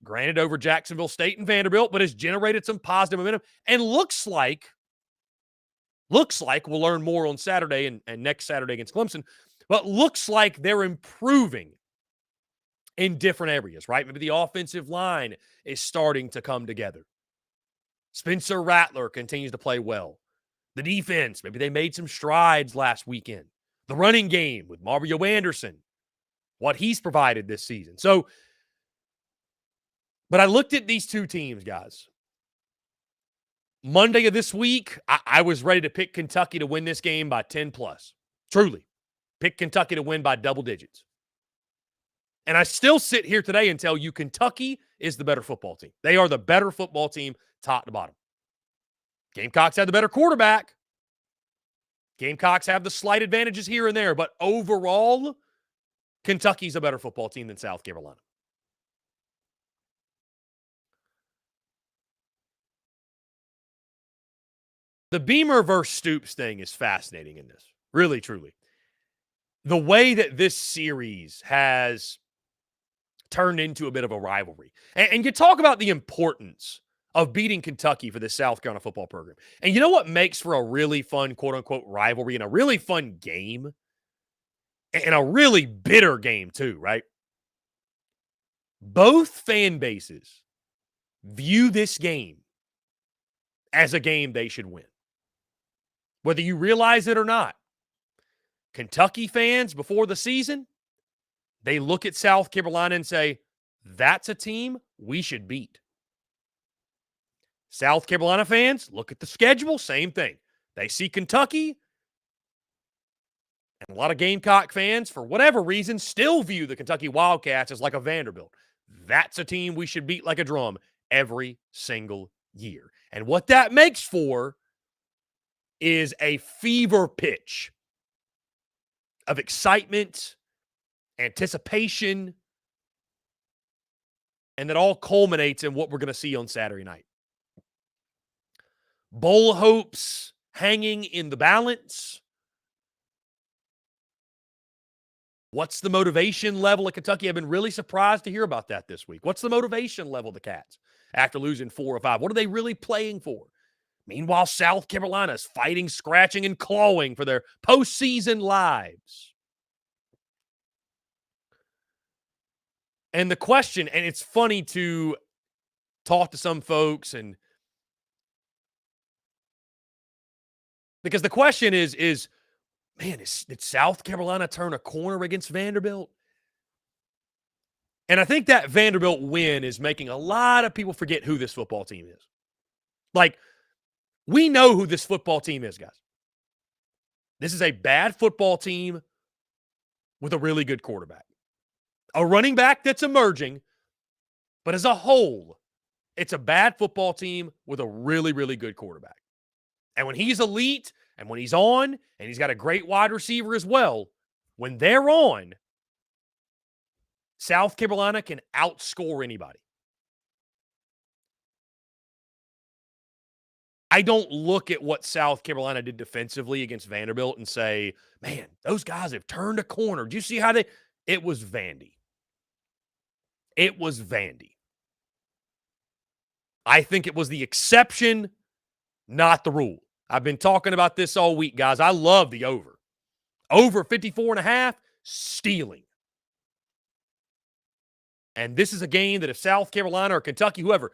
granted over Jacksonville State and Vanderbilt, but has generated some positive momentum, and looks like we'll learn more on Saturday and next Saturday against Clemson, but looks like they're improving in different areas, right? Maybe the offensive line is starting to come together. Spencer Rattler continues to play well. The defense, maybe they made some strides last weekend. The running game with Mario Anderson, what he's provided this season. So, but I looked at these two teams, guys. Monday of this week, I was ready to pick Kentucky to win this game by 10 plus. Truly. Pick Kentucky to win by double digits. And I still sit here today and tell you Kentucky is the better football team. They are the better football team, top to bottom. Gamecocks have the better quarterback. Gamecocks have the slight advantages here and there, but overall, Kentucky's a better football team than South Carolina. The Beamer versus Stoops thing is fascinating in this. Really, truly. The way that this series has turned into a bit of a rivalry. And you talk about the importance of beating Kentucky for the South Carolina football program. And you know what makes for a really fun, quote-unquote, rivalry and a really fun game? And a really bitter game, too, right? Both fan bases view this game as a game they should win, whether you realize it or not. Kentucky fans, before the season, they look at South Carolina and say, that's a team we should beat. South Carolina fans look at the schedule, same thing. They see Kentucky, and a lot of Gamecock fans, for whatever reason, still view the Kentucky Wildcats as like a Vanderbilt. That's a team we should beat like a drum every single year. And what that makes for is a fever pitch of excitement, anticipation, And that all culminates in what we're going to see on Saturday night. Bowl hopes hanging in the balance. What's the motivation level at Kentucky? I've been really surprised to hear about that this week. What's the motivation level of the Cats after losing 4 or 5? What are they really playing for? Meanwhile, South Carolina is fighting, scratching, and clawing for their postseason lives. And the question, and it's funny to talk to some folks, and because the question is, man, did South Carolina turn a corner against Vanderbilt? And I think that Vanderbilt win is making a lot of people forget who this football team is. Like, we know who this football team is, guys. This is a bad football team with a really good quarterback. A running back that's emerging, but as a whole, it's a bad football team with a really, really good quarterback. And when he's elite, and when he's on, and he's got a great wide receiver as well, when they're on, South Carolina can outscore anybody. I don't look at what South Carolina did defensively against Vanderbilt and say, man, those guys have turned a corner. Do you see how it was Vandy. It was Vandy. I think it was the exception, not the rule. I've been talking about this all week, guys. I love the over. Over 54.5, stealing. And this is a game that if South Carolina or Kentucky, whoever,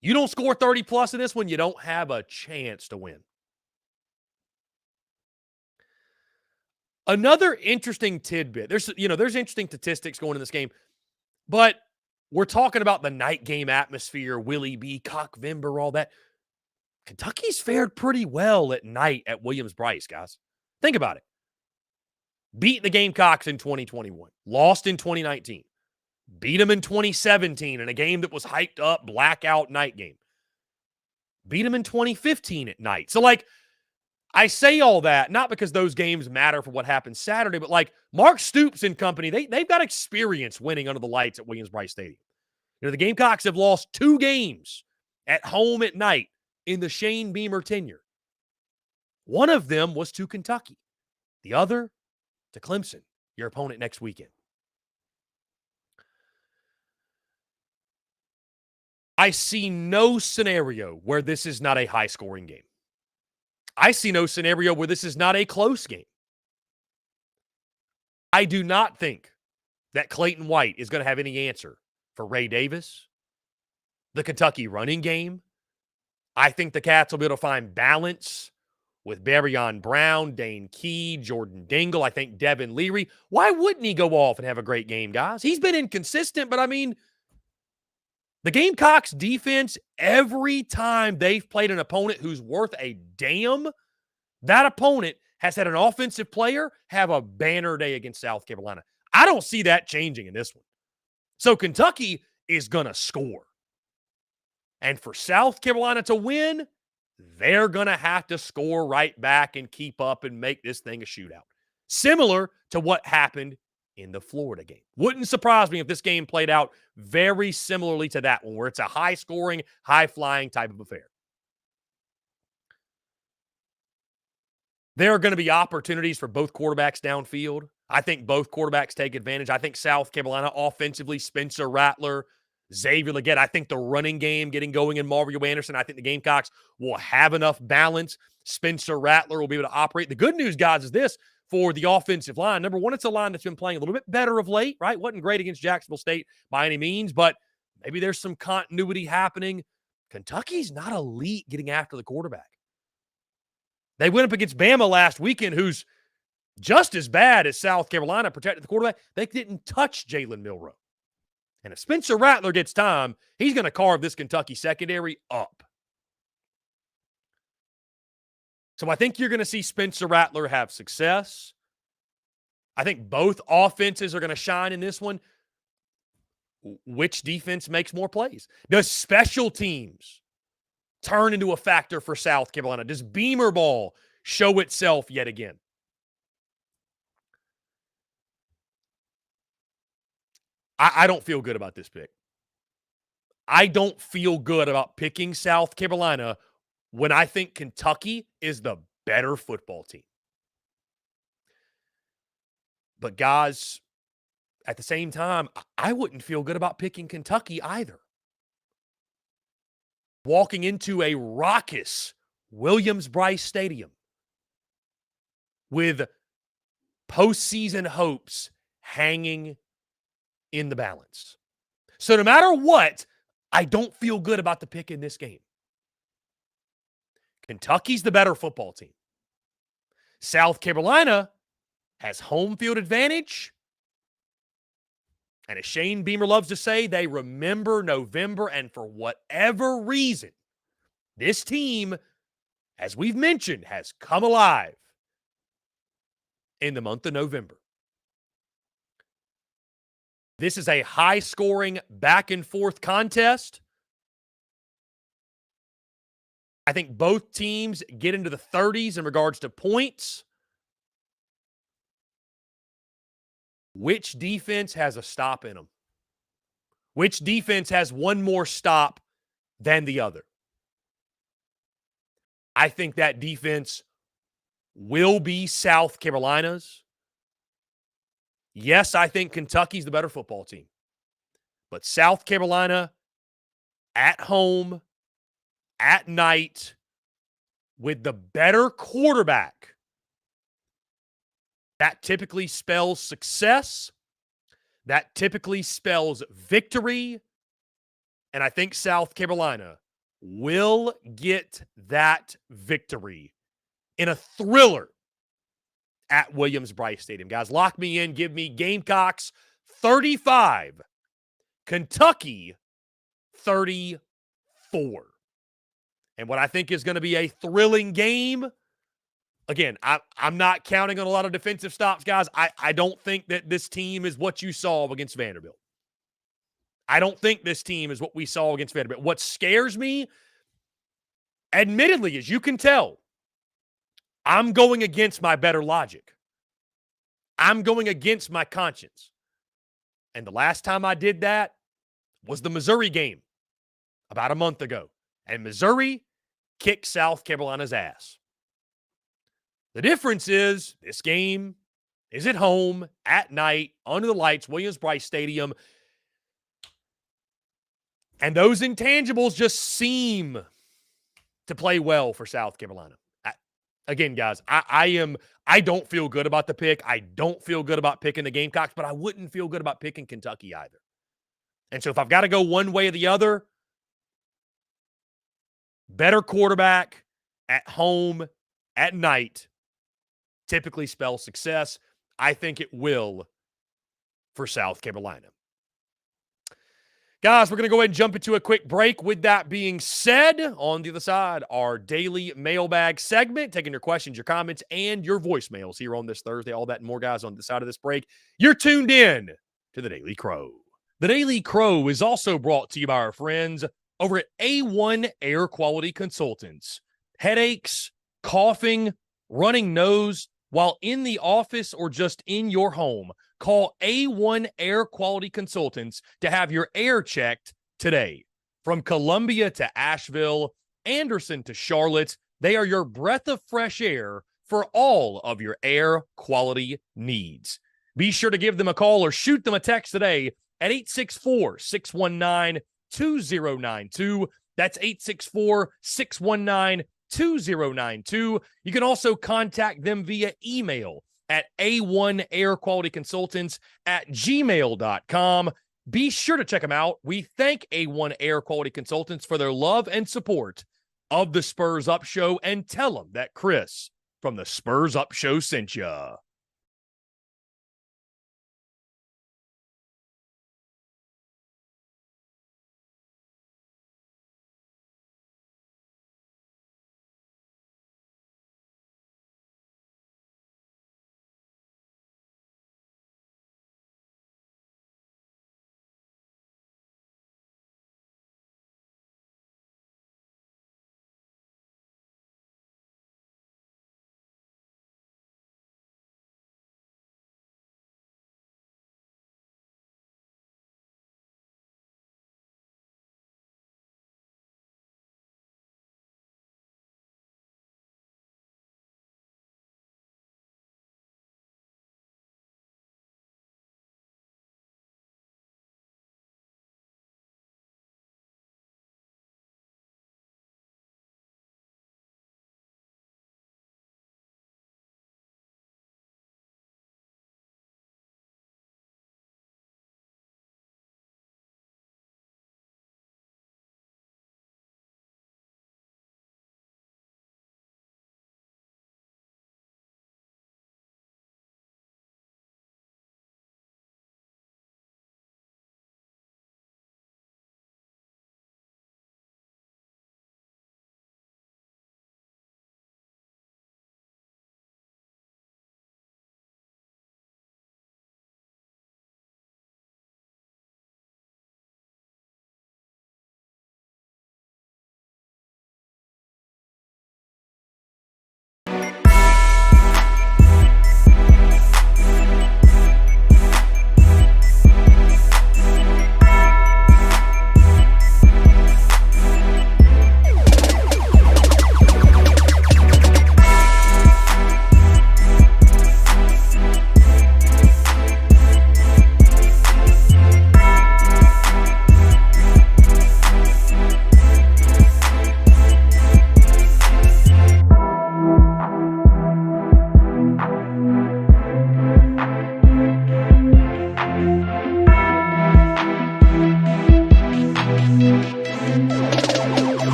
you don't score 30 plus in this one, you don't have a chance to win. Another interesting tidbit. There's interesting statistics going in this game, but we're talking about the night game atmosphere, Willie B, Cock Vimber, all that. Kentucky's fared pretty well at night at Williams-Brice, guys. Think about it. Beat the Gamecocks in 2021. Lost in 2019. Beat them in 2017 in a game that was hyped up, blackout night game. Beat them in 2015 at night. So, I say all that, not because those games matter for what happened Saturday, but Marc Stoops and company, they've got experience winning under the lights at Williams-Brice Stadium. The Gamecocks have lost 2 games at home at night in the Shane Beamer tenure. One of them was to Kentucky. The other to Clemson, your opponent next weekend. I see no scenario where this is not a high-scoring game. I see no scenario where this is not a close game. I do not think that Clayton White is going to have any answer for Ray Davis, the Kentucky running game. I think the Cats will be able to find balance with Barryon Brown, Dane Key, Jordan Dingle. I think Devin Leary. Why wouldn't he go off and have a great game, guys? He's been inconsistent, but the Gamecocks defense, every time they've played an opponent who's worth a damn, that opponent has had an offensive player have a banner day against South Carolina. I don't see that changing in this one. So Kentucky is going to score. And for South Carolina to win, they're going to have to score right back and keep up and make this thing a shootout. Similar to what happened in the Florida game. Wouldn't surprise me if this game played out very similarly to that one, where it's a high-scoring, high-flying type of affair. There are going to be opportunities for both quarterbacks downfield. I think both quarterbacks take advantage. I think South Carolina offensively, Spencer Rattler, Xavier Legette. I think the running game getting going in Mario Anderson. I think the Gamecocks will have enough balance. Spencer Rattler will be able to operate. The good news, guys, is this for the offensive line. Number one, it's a line that's been playing a little bit better of late, right? Wasn't great against Jacksonville State by any means, but maybe there's some continuity happening. Kentucky's not elite getting after the quarterback. They went up against Bama last weekend, who's just as bad as South Carolina protected the quarterback. They didn't touch Jalen Milroe. And if Spencer Rattler gets time, he's going to carve this Kentucky secondary up. So I think you're going to see Spencer Rattler have success. I think both offenses are going to shine in this one. Which defense makes more plays? Does special teams turn into a factor for South Carolina? Does Beamer ball show itself yet again? I don't feel good about this pick. I don't feel good about picking South Carolina when I think Kentucky is the better football team. But guys, at the same time, I wouldn't feel good about picking Kentucky either. Walking into a raucous Williams-Brice Stadium with postseason hopes hanging in the balance. So no matter what, I don't feel good about the pick in this game. Kentucky's the better football team. South Carolina has home field advantage. And as Shane Beamer loves to say, they remember November. And for whatever reason, this team, as we've mentioned, has come alive in the month of November. This is a high-scoring, back-and-forth contest. I think both teams get into the 30s in regards to points. Which defense has a stop in them? Which defense has one more stop than the other? I think that defense will be South Carolina's. Yes, I think Kentucky's the better football team. But South Carolina at home, at night, with the better quarterback, that typically spells success. That typically spells victory. And I think South Carolina will get that victory in a thriller at Williams-Brice Stadium. Guys, lock me in. Give me Gamecocks 35, Kentucky 34. And what I think is going to be a thrilling game. Again, I'm not counting on a lot of defensive stops, guys. I don't think that this team is what you saw against Vanderbilt. I don't think this team is what we saw against Vanderbilt. What scares me, admittedly, as you can tell, I'm going against my better logic. I'm going against my conscience. And the last time I did that was the Missouri game about a month ago. And Missouri kicked South Carolina's ass. The difference is this game is at home, at night, under the lights, Williams-Brice Stadium. And those intangibles just seem to play well for South Carolina. Again, guys, I don't feel good about the pick. I don't feel good about picking the Gamecocks, but I wouldn't feel good about picking Kentucky either. And so if I've got to go one way or the other, better quarterback at home, at night, typically spells success. I think it will for South Carolina. Guys, we're going to go ahead and jump into a quick break. With that being said, on the other side, our daily mailbag segment, taking your questions, your comments, and your voicemails here on this Thursday. All that and more, guys, on the side of this break. You're tuned in to the Daily Crow. The Daily Crow is also brought to you by our friends over at A1 Air Quality Consultants. Headaches, coughing, running nose, while in the office or just in your home, call A1 Air Quality Consultants to have your air checked today. From Columbia to Asheville, Anderson to Charlotte, they are your breath of fresh air for all of your air quality needs. Be sure to give them a call or shoot them a text today at 864-619-2092. That's 864-619-2092. You can also contact them via email at a1airqualityconsultants@gmail.com. Be sure to check them out. We thank A1 Air Quality Consultants for their love and support of the Spurs Up Show, and tell them that Chris from the Spurs Up Show sent ya.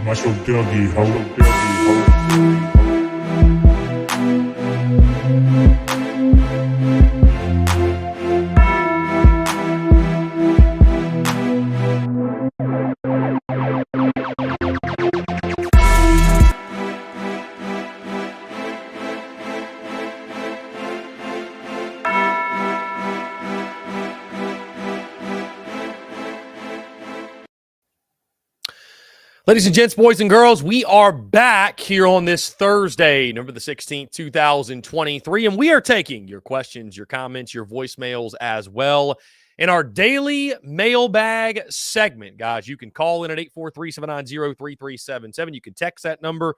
Muscle Dougie Ho.
Ladies and gents, boys and girls, we are back here on this Thursday, November the 16th, 2023, and we are taking your questions, your comments, your voicemails as well in our daily mailbag segment. Guys, you can call in at 843-790-3377. You can text that number.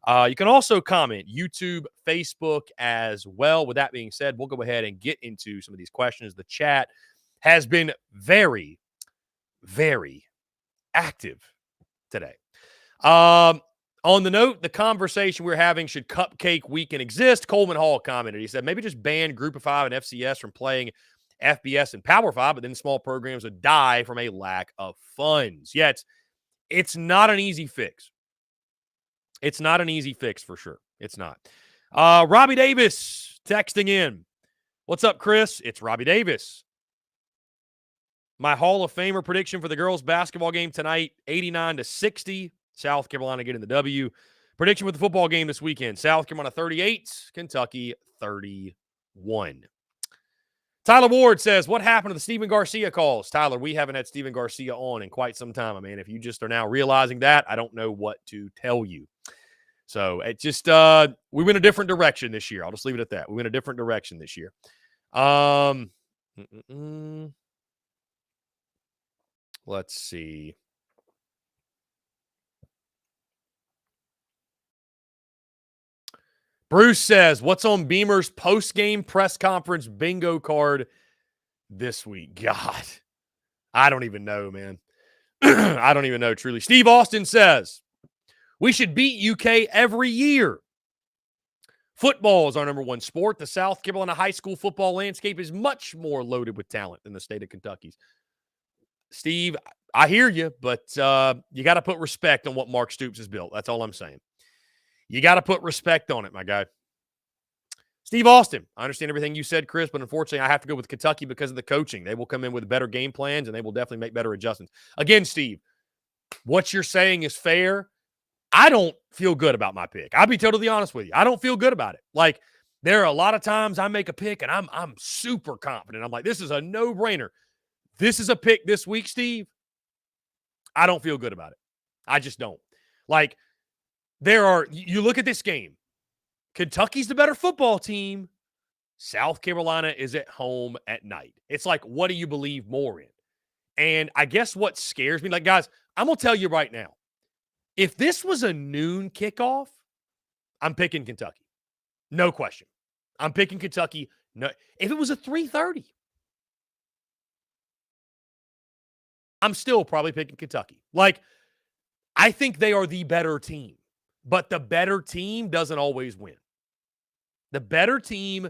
You can also comment YouTube, Facebook as well. With that being said, we'll go ahead and get into some of these questions. The chat has been very, very active today. On the note, the conversation we're having, should Cupcake Weekend exist? Coleman Hall commented. He said, maybe just ban Group of 5 and FCS from playing FBS and Power 5, but then small programs would die from a lack of funds. Yeah, it's not an easy fix. It's not an easy fix for sure. It's not. Robbie Davis texting in. What's up, Chris? It's Robbie Davis. My Hall of Famer prediction for the girls' basketball game tonight, 89-60. South Carolina getting the W. Prediction for the football game this weekend, South Carolina 38, Kentucky 31. Tyler Ward says, what happened to the Steven Garcia calls? Tyler, we haven't had Steven Garcia on in quite some time. I mean, if you just are now realizing that, I don't know what to tell you. So it just, we went a different direction this year. I'll just leave it at that. We went a different direction this year. Let's see. Bruce says, what's on Beamer's post-game press conference bingo card this week? God, I don't even know, man. I don't even know, truly. Steve Austin says, we should beat UK every year. Football is our number one sport. The South Carolina high school football landscape is much more loaded with talent than the state of Kentucky's. Steve, I hear you, but you got to put respect on what Mark Stoops has built. That's all I'm saying. You got to put respect on it, my guy. Steve Austin, I understand everything you said, Chris, but unfortunately, I have to go with Kentucky because of the coaching. They will come in with better game plans, and they will definitely make better adjustments. Again, Steve, what you're saying is fair. I don't feel good about my pick. I'll be totally honest with you. I don't feel good about it. Like, there are a lot of times I make a pick, and I'm super confident. I'm like, this is a no-brainer. This is a pick this week, Steve. I don't feel good about it. I just don't. Like, you look at this game. Kentucky's the better football team. South Carolina is at home at night. It's like, what do you believe more in? And I guess what scares me, like, guys, I'm going to tell you right now, if this was a noon kickoff, I'm picking Kentucky. No question. I'm picking Kentucky. No, if it was a 3:30, I'm still probably picking Kentucky. Like, I think they are the better team. But the better team doesn't always win. The better team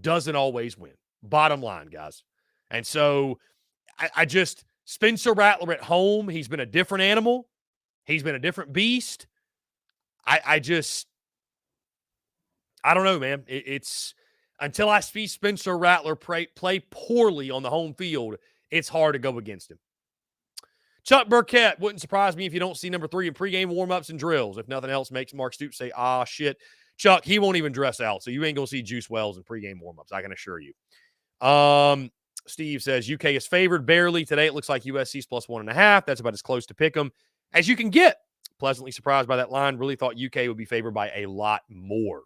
doesn't always win. Bottom line, guys. And so I just, Spencer Rattler at home, he's been a different animal. He's been a different beast. I don't know, man. It's until I see Spencer Rattler play poorly on the home field, it's hard to go against him. Chuck Burkett, wouldn't surprise me if you don't see number 3 in pregame warmups and drills. If nothing else makes Mark Stoops say, shit. Chuck, he won't even dress out, so you ain't going to see Juice Wells in pregame warmups, I can assure you. Steve says, UK is favored barely. Today it looks like USC's plus 1.5. That's about as close to pick 'em as you can get. Pleasantly surprised by that line. Really thought UK would be favored by a lot more.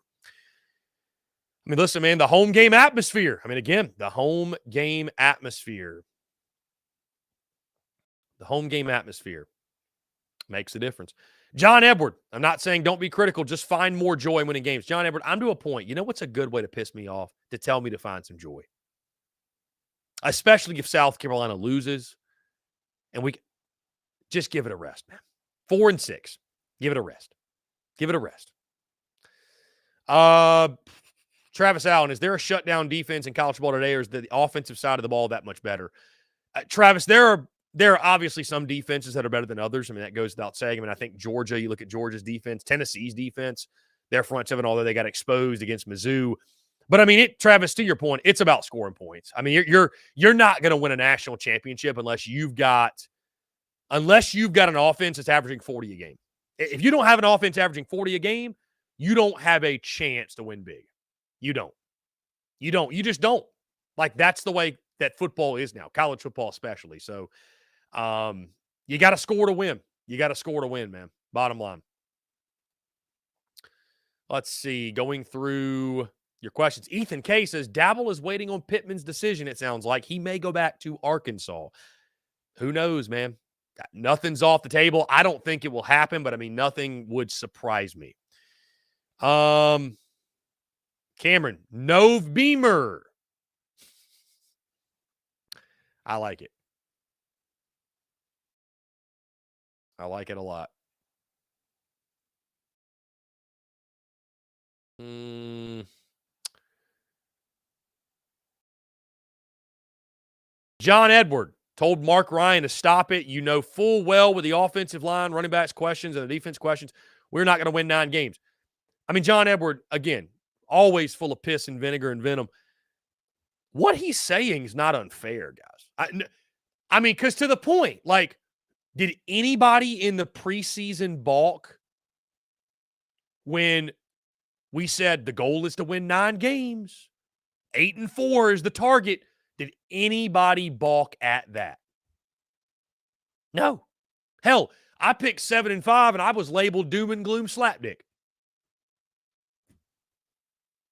I mean, listen, man, the home game atmosphere. I mean, again, the home game atmosphere. The home game atmosphere makes a difference. John Edward, I'm not saying don't be critical. Just find more joy in winning games. John Edward, I'm to a point. You know what's a good way to piss me off? To tell me to find some joy. Especially if South Carolina loses. And we just give it a rest, man. 4-6. Give it a rest. Give it a rest. Travis Allen, is there a shutdown defense in college football today, or is the offensive side of the ball that much better? Travis, there there are obviously some defenses that are better than others. I mean, that goes without saying. I mean, I think Georgia, you look at Georgia's defense, Tennessee's defense, their front seven, although they got exposed against Mizzou. But I mean, Travis, to your point, it's about scoring points. I mean, you're not going to win a national championship unless you've got an offense that's averaging 40 a game. If you don't have an offense averaging 40 a game, you don't have a chance to win big. You don't. You just don't. Like, that's the way that football is now, college football especially. So you got to score to win. You got to score to win, man. Bottom line. Let's see. Going through your questions. Ethan K says, Dabble is waiting on Pittman's decision, it sounds like. He may go back to Arkansas. Who knows, man? Nothing's off the table. I don't think it will happen, but I mean, nothing would surprise me. Cameron, Nove Beamer. I like it. I like it a lot. John Edward told Marc Ryan to stop it. You know full well with the offensive line, running backs questions, and the defense questions, we're not going to win 9 games. I mean, John Edward, again, always full of piss and vinegar and venom. What he's saying is not unfair, guys. I mean, because to the point, like, did anybody in the preseason balk when we said the goal is to win 9 games? 8-4 is the target. Did anybody balk at that? No. Hell, I picked 7-5 and I was labeled doom and gloom slapdick.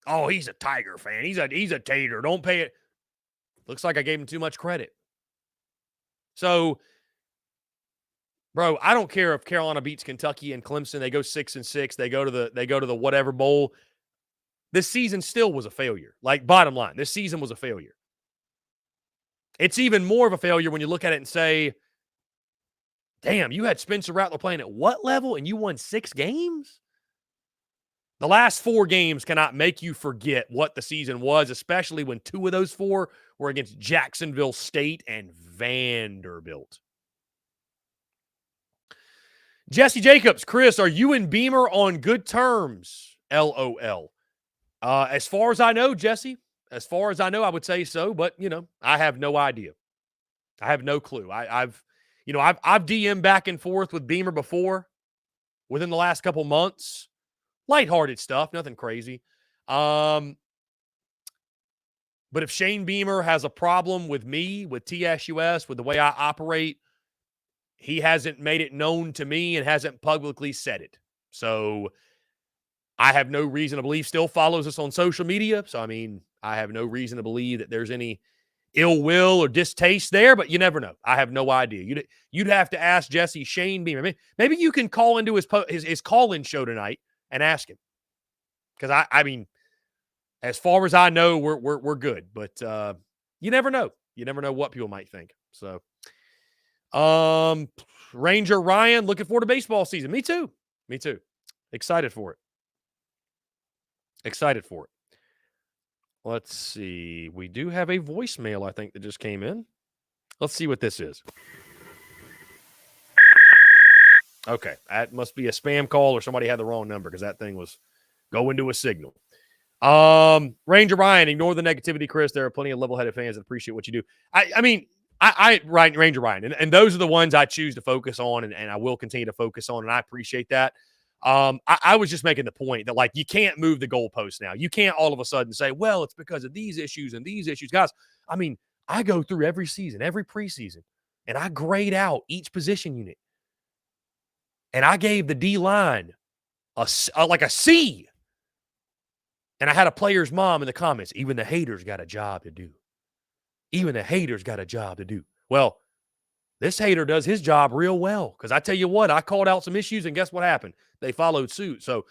Oh, he's a Tiger fan. He's a tater. Don't pay it. Looks like I gave him too much credit. So, bro, I don't care if Carolina beats Kentucky and Clemson. They go 6-6. They go to the whatever bowl. This season still was a failure. Like, bottom line, this season was a failure. It's even more of a failure when you look at it and say, damn, you had Spencer Rattler playing at what level and you won 6 games? The last 4 games cannot make you forget what the season was, especially when 2 of those 4 were against Jacksonville State and Vanderbilt. Jesse Jacobs, Chris, are you and Beamer on good terms? LOL. As far as I know, Jesse, as far as I know, I would say so, but, you know, I have no idea. I have no clue. I've DM'd back and forth with Beamer before within the last couple months. Lighthearted stuff, nothing crazy. But if Shane Beamer has a problem with me, with TSUS, with the way I operate, he hasn't made it known to me and hasn't publicly said it. So I have no reason to believe, still follows us on social media. So, I mean, I have no reason to believe that there's any ill will or distaste there, but you never know. I have no idea. You'd have to ask Jesse, Shane Beamer. Maybe you can call into his call-in show tonight and ask him. Because, I mean, as far as I know, we're good. But you never know. You never know what people might think. So, Ranger Ryan, looking forward to baseball season. Me too. Excited for it. Let's see. We do have a voicemail, I think, that just came in. Let's see what this is. Okay. That must be a spam call or somebody had the wrong number because that thing was going to a signal. Ranger Ryan, ignore the negativity, Chris. There are plenty of level-headed fans that appreciate what you do. I mean, Ranger Ryan, and those are the ones I choose to focus on, and I will continue to focus on, and I appreciate that. I was just making the point that, like, you can't move the goalpost now. You can't all of a sudden say, well, it's because of these issues and these issues. Guys, I mean, I go through every season, every preseason, and I grade out each position unit. And I gave the D-line a C. And I had a player's mom in the comments, even the haters got a job to do. Well, this hater does his job real well because I tell you what, I called out some issues, and guess what happened? They followed suit. So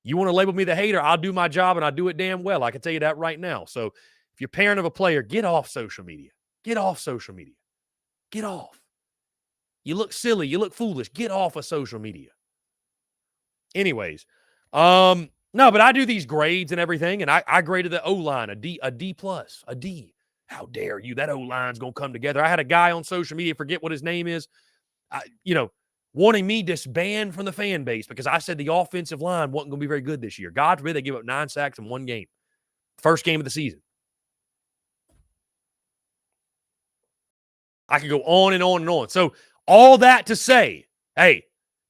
you want to label me the hater, I'll do my job, and I do it damn well. I can tell you that right now. So if you're parent of a player, get off social media. Get off. You look silly. You look foolish. Get off of social media. Anyways, no, but I do these grades and everything, and I graded the O-line a D+, a D. How dare you? That O-line's going to come together. I had a guy on social media, forget what his name is, wanting me disbanded from the fan base because I said the offensive line wasn't going to be very good this year. God forbid they give up 9 sacks in one game. First game of the season. I could go on and on and on. So all that to say, hey,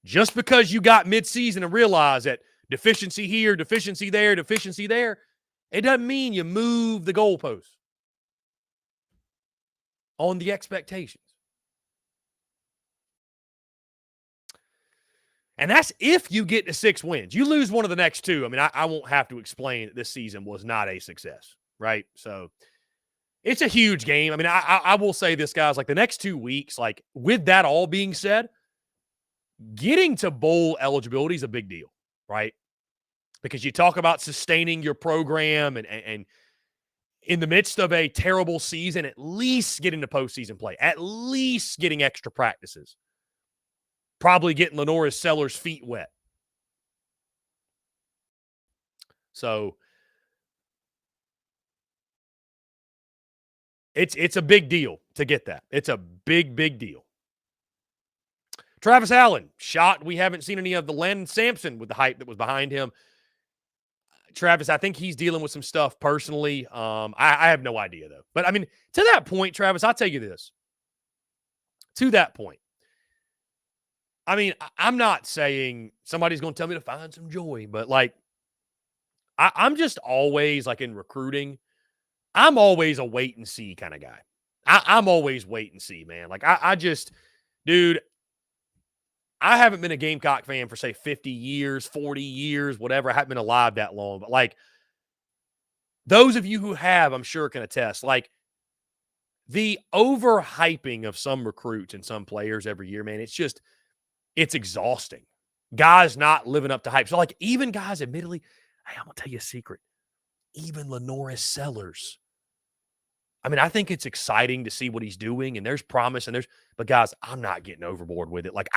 just because you got midseason and realize that deficiency here, deficiency there, it doesn't mean you move the goalposts on the expectations. And that's if you get to 6 wins. You lose one of the next 2. I mean, I won't have to explain that this season was not a success, right? So it's a huge game. I mean, I will say this, guys, like the next 2 weeks, like with that all being said, getting to bowl eligibility is a big deal, right? Because you talk about sustaining your program and in the midst of a terrible season, at least getting to postseason play, at least getting extra practices, probably getting Lenoris Sellers' feet wet. So it's a big deal to get that. It's a big, big deal. Travis Allen, shot. We haven't seen any of the Landon Sampson with the hype that was behind him. Travis, I think he's dealing with some stuff personally. I have no idea, though. But, I mean, to that point, Travis, I'll tell you this. To that point, I mean, I'm not saying somebody's going to tell me to find some joy, but, like, I'm just always, like, in recruiting, I'm always a wait-and-see kind of guy. I'm always wait and see, man. Like, I just – dude – I haven't been a Gamecock fan for, say, 50 years, 40 years, whatever. I haven't been alive that long. But, like, those of you who have, I'm sure, can attest. Like, the overhyping of some recruits and some players every year, man, it's exhausting. Guys not living up to hype. So, like, even guys, admittedly, hey, I'm going to tell you a secret. Even Lenoris Sellers. I mean, I think it's exciting to see what he's doing, and there's promise, but guys, I'm not getting overboard with it. Like,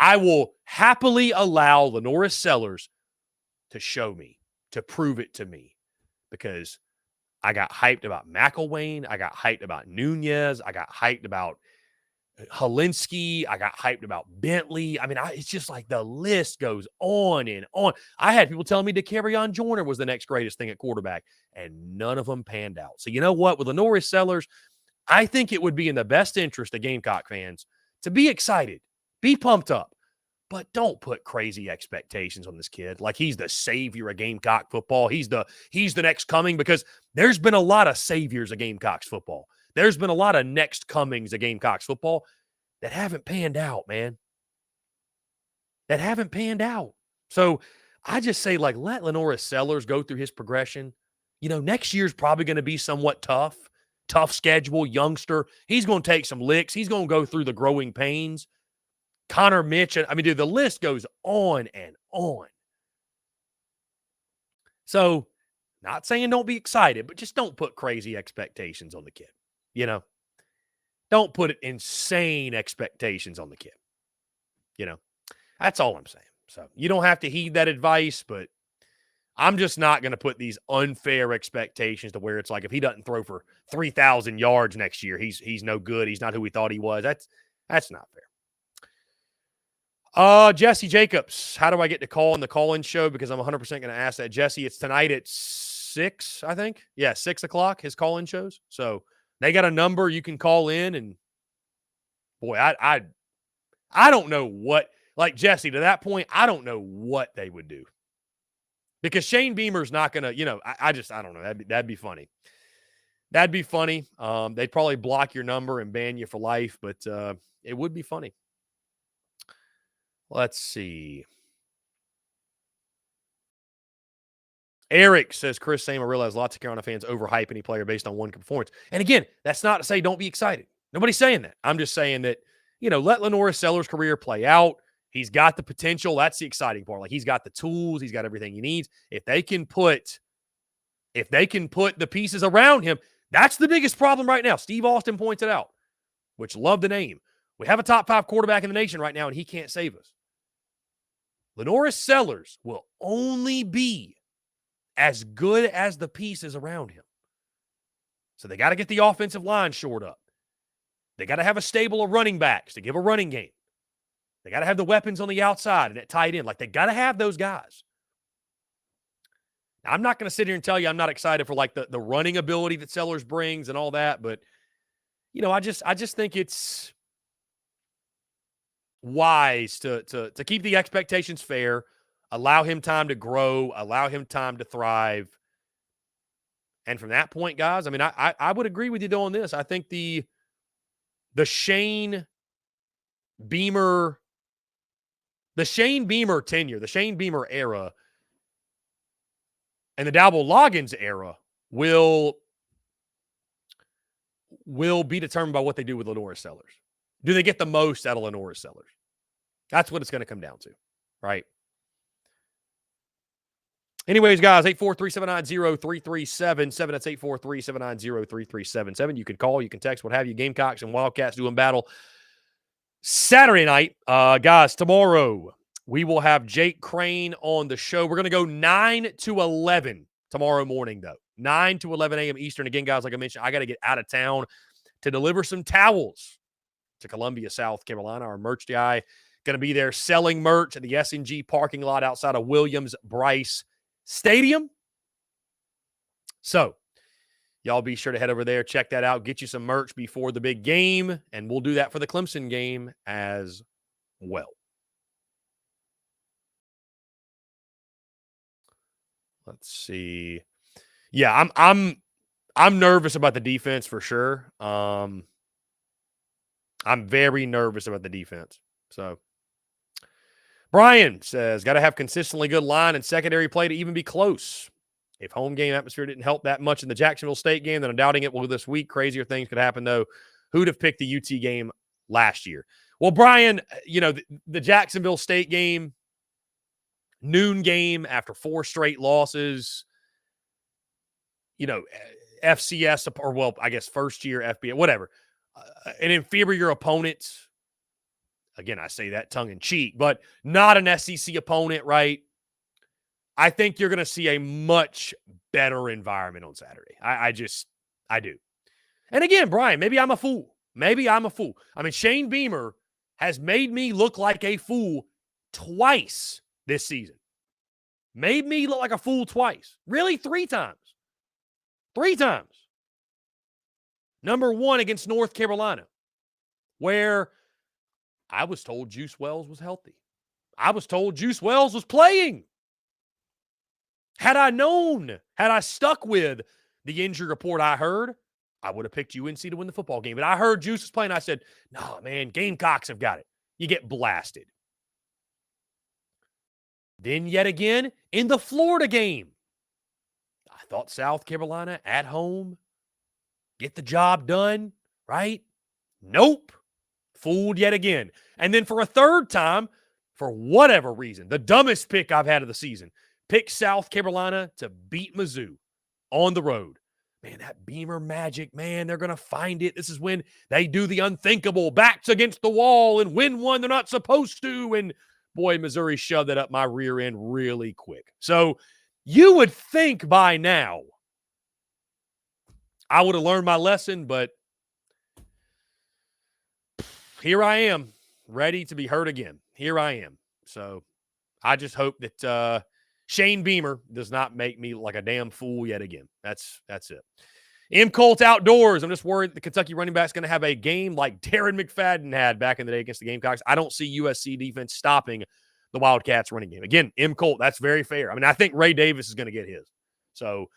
I will happily allow Lenoris Sellers to show me, to prove it to me, because I got hyped about McElwain, I got hyped about Nunez, I got hyped about Holinsky, I got hyped about Bentley. I mean, it's just like the list goes on and on. I had people telling me Dakereon Joyner was the next greatest thing at quarterback, and none of them panned out. So you know what? With Lenoris Sellers, I think it would be in the best interest of Gamecock fans to be excited, be pumped up, but don't put crazy expectations on this kid. Like he's the savior of Gamecock football. He's the next coming, because there's been a lot of saviors of Gamecocks football. There's been a lot of next comings of Gamecocks football that haven't panned out, man. That haven't panned out. So I just say, like, let Lenoris Sellers go through his progression. You know, next year's probably going to be somewhat tough schedule, youngster. He's going to take some licks. He's going to go through the growing pains. Connor Mitch. I mean, dude, the list goes on and on. So not saying don't be excited, but just don't put crazy expectations on the kid. You know, don't put insane expectations on the kid. You know, that's all I'm saying. So you don't have to heed that advice, but I'm just not going to put these unfair expectations to where it's like, if he doesn't throw for 3,000 yards next year, he's no good. He's not who we thought he was. That's not fair. Jesse Jacobs, how do I get to call in the call-in show? Because I'm 100% going to ask that. Jesse, it's tonight at 6, I think. Yeah, 6 o'clock, his call-in shows. So they got a number you can call in, and boy, I don't know what, like Jesse, to that point, I don't know what they would do, because Shane Beamer's not going to, you know, I don't know. That'd be funny. That'd be funny. They'd probably block your number and ban you for life, but it would be funny. Let's see. Eric says, Chris Sam, I realize lots of Carolina fans overhype any player based on one performance. And again, that's not to say don't be excited. Nobody's saying that. I'm just saying that, you know, let Lenoris Sellers' career play out. He's got the potential. That's the exciting part. Like, he's got the tools. He's got everything he needs. If they can put the pieces around him, that's the biggest problem right now. Steve Austin points it out, which love the name. We have a top 5 quarterback in the nation right now, and he can't save us. Lenoris Sellers will only be as good as the pieces around him. So they got to get the offensive line shored up. They got to have a stable of running backs to give a running game. They got to have the weapons on the outside and at tight end. Like, they got to have those guys. Now, I'm not going to sit here and tell you I'm not excited for, like, the running ability that Sellers brings and all that, but, you know, I just think it's wise to keep the expectations fair, allow him time to grow, allow him time to thrive. And from that point, guys, I mean, I would agree with you on this. I think the Shane Beamer tenure, the Shane Beamer era, and the Dowell Loggins era will be determined by what they do with Lenora Sellers. Do they get the most out of Lenora Sellers? That's what it's going to come down to, right? Anyways, guys, 843-790-3377. That's 843-790-3377. You can call, you can text, what have you. Gamecocks and Wildcats doing battle Saturday night. Guys, tomorrow we will have Jake Crane on the show. We're going to go 9 to 11 tomorrow morning, though. 9 to 11 a.m. Eastern. Again, guys, like I mentioned, I got to get out of town to deliver some towels to Columbia, South Carolina. Our merch guy going to be there selling merch at the S&G parking lot outside of Williams-Brice Stadium. So, y'all be sure to head over there, check that out, get you some merch before the big game, and we'll do that for the Clemson game as well. Let's see. Yeah, I'm nervous about the defense for sure. I'm very nervous about the defense. So, Brian says, got to have consistently good line and secondary play to even be close. If home game atmosphere didn't help that much in the Jacksonville State game, then I'm doubting it will this week. Crazier things could happen, though. Who'd have picked the UT game last year? Well, Brian, you know, the Jacksonville State game, noon game after 4 straight losses, you know, FCS, or, well, I guess first year FBS, whatever. An inferior opponent. Again, I say that tongue in cheek, but not an SEC opponent, right? I think you're going to see a much better environment on Saturday. I do. And again, Brian, maybe I'm a fool. I mean, Shane Beamer has made me look like a fool twice this season. Made me look like a fool twice. Really, 3 times. 3 times. Number 1 against North Carolina, where I was told Juice Wells was healthy. I was told Juice Wells was playing. Had I known, had I stuck with the injury report I heard, I would have picked UNC to win the football game. But I heard Juice was playing. I said, nah, man, Gamecocks have got it. You get blasted. Then yet again, in the Florida game, I thought South Carolina at home, get the job done, right? Nope. Fooled yet again. And then for a third time, for whatever reason, the dumbest pick I've had of the season, pick South Carolina to beat Mizzou on the road. Man, that Beamer magic, man, they're going to find it. This is when they do the unthinkable, backs against the wall and win one they're not supposed to. And boy, Missouri shoved that up my rear end really quick. So you would think by now I would have learned my lesson, but here I am, ready to be hurt again. Here I am. So I just hope that Shane Beamer does not make me like a damn fool yet again. That's it. M. Colt Outdoors. I'm just worried the Kentucky running back's going to have a game like Darren McFadden had back in the day against the Gamecocks. I don't see USC defense stopping the Wildcats running game. Again, M. Colt, that's very fair. I mean, I think Ray Davis is going to get his. So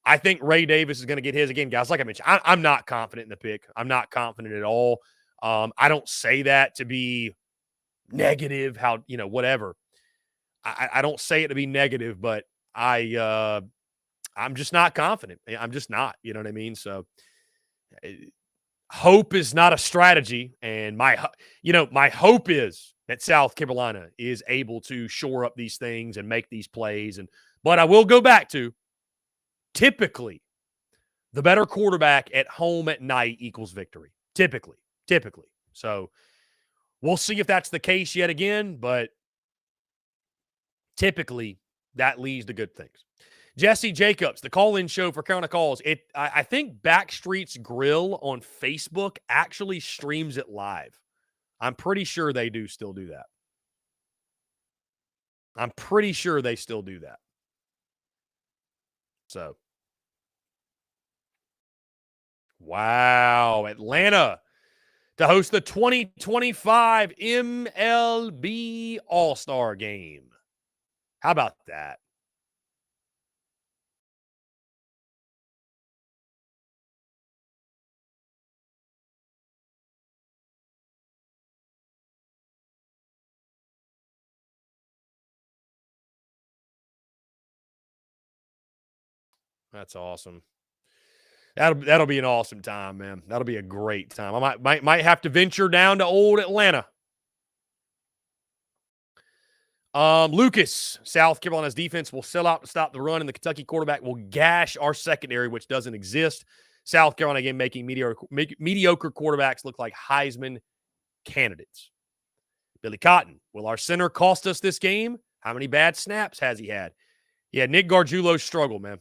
I think Ray Davis is going to get his. Again, guys, like I mentioned, I'm not confident in the pick. I'm not confident at all. I don't say that to be negative, whatever. I don't say it to be negative, but I'm just not confident. I'm just not, you know what I mean? So hope is not a strategy. And my hope is that South Carolina is able to shore up these things and make these plays. But I will go back to typically the better quarterback at home at night equals victory. Typically. So we'll see if that's the case yet again, but typically that leads to good things. Jesse Jacobs, the call-in show for Carolina Calls. I think Backstreet's Grill on Facebook actually streams it live. I'm pretty sure they still do that. I'm pretty sure they still do that. So, wow, Atlanta to host the 2025 MLB All-Star Game. How about that? That's awesome. That'll be an awesome time, man. That'll be a great time. I might have to venture down to old Atlanta. Lucas, South Carolina's defense will sell out to stop the run, and the Kentucky quarterback will gash our secondary, which doesn't exist. South Carolina again making mediocre quarterbacks look like Heisman candidates. Billy Cotton, will our center cost us this game? How many bad snaps has he had? Yeah, Nick Gargiulo's struggled, man.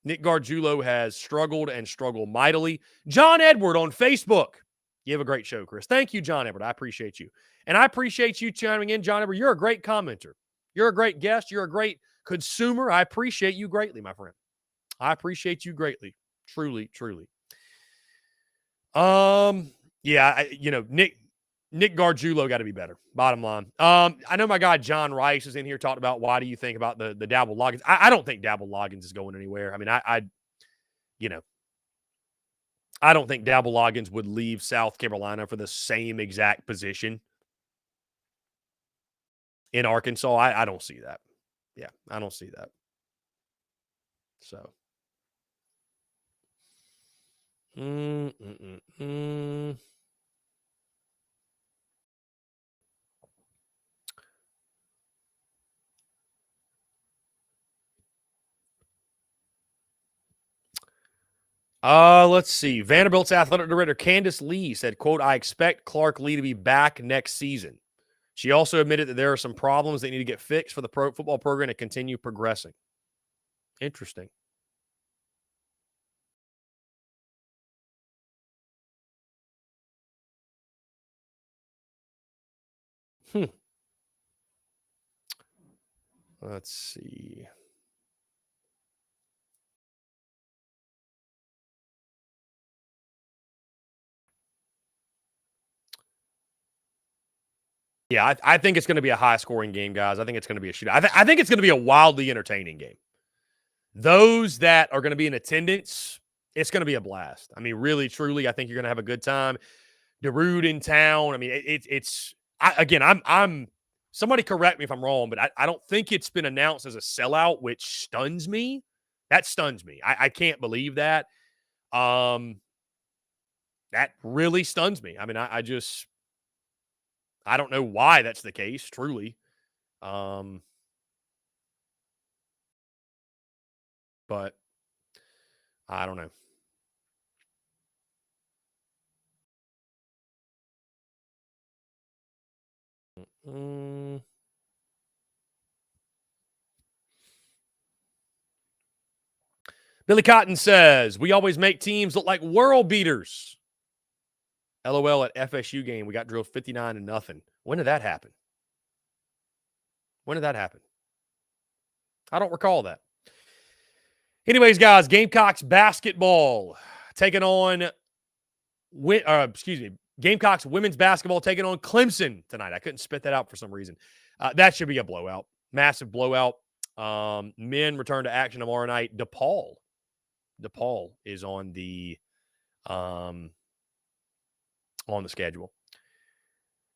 Nick Gargiulo has struggled and struggled mightily. John Edward on Facebook. You have a great show, Chris. Thank you, John Edward. I appreciate you. And I appreciate you chiming in, John Edward. You're a great commenter. You're a great guest. You're a great consumer. I appreciate you greatly, my friend. I appreciate you greatly. Truly, truly. Yeah, Nick Gargiulo got to be better. Bottom line. I know my guy John Rice is in here talking about why do you think about the Dabble Loggins. I don't think Dabble Loggins is going anywhere. I mean, I don't think Dabble Loggins would leave South Carolina for the same exact position in Arkansas. I don't see that. Yeah, I don't see that. So. Let's see. Vanderbilt's athletic director, Candace Lee, said, quote, I expect Clark Lee to be back next season. She also admitted that there are some problems that need to get fixed for the pro football program to continue progressing. Interesting. Let's see. Yeah, I think it's going to be a high-scoring game, guys. I think it's going to be a shootout. I think it's going to be a wildly entertaining game. Those that are going to be in attendance, it's going to be a blast. I mean, really, truly, I think you're going to have a good time. DeRude in town. I mean, I'm somebody correct me if I'm wrong, but I don't think it's been announced as a sellout, which stuns me. That stuns me. I can't believe that. That really stuns me. I mean, I don't know why that's the case, truly. But I don't know. Billy Cotton says, we always make teams look like world beaters. LOL at FSU game. We got drilled 59-0. When did that happen? I don't recall that. Anyways, guys, Gamecocks basketball taking on Gamecocks women's basketball taking on Clemson tonight. I couldn't spit that out for some reason. That should be a blowout. Massive blowout. Men return to action tomorrow night. DePaul is on the schedule.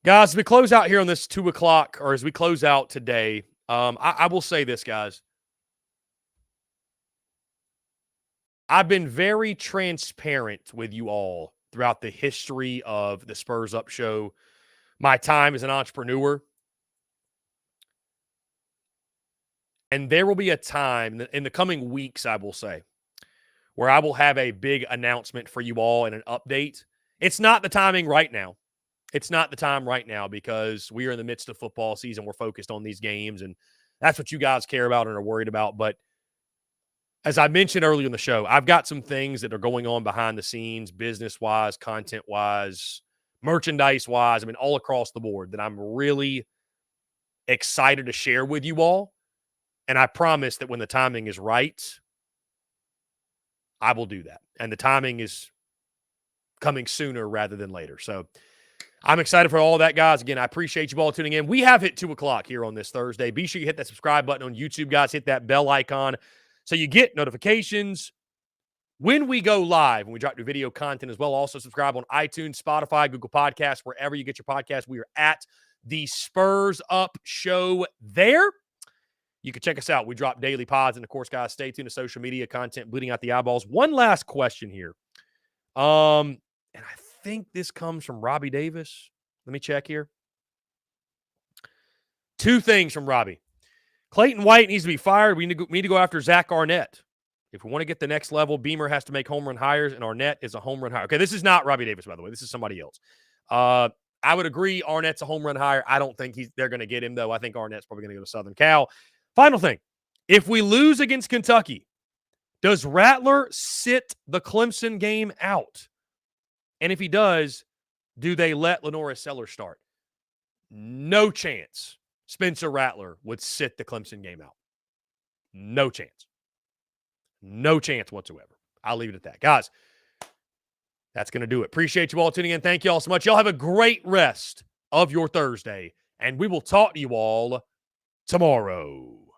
Guys, as we close out here on this 2 o'clock, or as we close out today, I will say this, guys. I've been very transparent with you all throughout the history of the Spurs Up Show, my time as an entrepreneur. And there will be a time in the coming weeks, I will say, where I will have a big announcement for you all and an update. It's not the timing right now. It's not the time right now because we are in the midst of football season. We're focused on these games, and that's what you guys care about and are worried about. But as I mentioned earlier in the show, I've got some things that are going on behind the scenes, business-wise, content-wise, merchandise-wise, I mean, all across the board that I'm really excited to share with you all. And I promise that when the timing is right, I will do that. And the timing is coming sooner rather than later. So I'm excited for all of that, guys. Again, I appreciate you all tuning in. We have hit 2 o'clock here on this Thursday. Be sure you hit that subscribe button on YouTube, guys. Hit that bell icon so you get notifications when we go live, when we drop new video content as well. Also subscribe on iTunes, Spotify, Google Podcasts, wherever you get your podcast. We are at the Spurs Up Show there. You can check us out. We drop daily pods. And, of course, guys, stay tuned to social media content, bleeding out the eyeballs. One last question here. And I think this comes from Robbie Davis. Let me check here. 2 things from Robbie. Clayton White needs to be fired. We need to go after Zach Arnett. If we want to get the next level, Beamer has to make home run hires, and Arnett is a home run hire. Okay, this is not Robbie Davis, by the way. This is somebody else. I would agree Arnett's a home run hire. I don't think they're going to get him, though. I think Arnett's probably going to go to Southern Cal. Final thing. If we lose against Kentucky, does Rattler sit the Clemson game out? And if he does, do they let Lenora Sellers start? No chance Spencer Rattler would sit the Clemson game out. No chance. No chance whatsoever. I'll leave it at that. Guys, that's going to do it. Appreciate you all tuning in. Thank you all so much. Y'all have a great rest of your Thursday, and we will talk to you all tomorrow.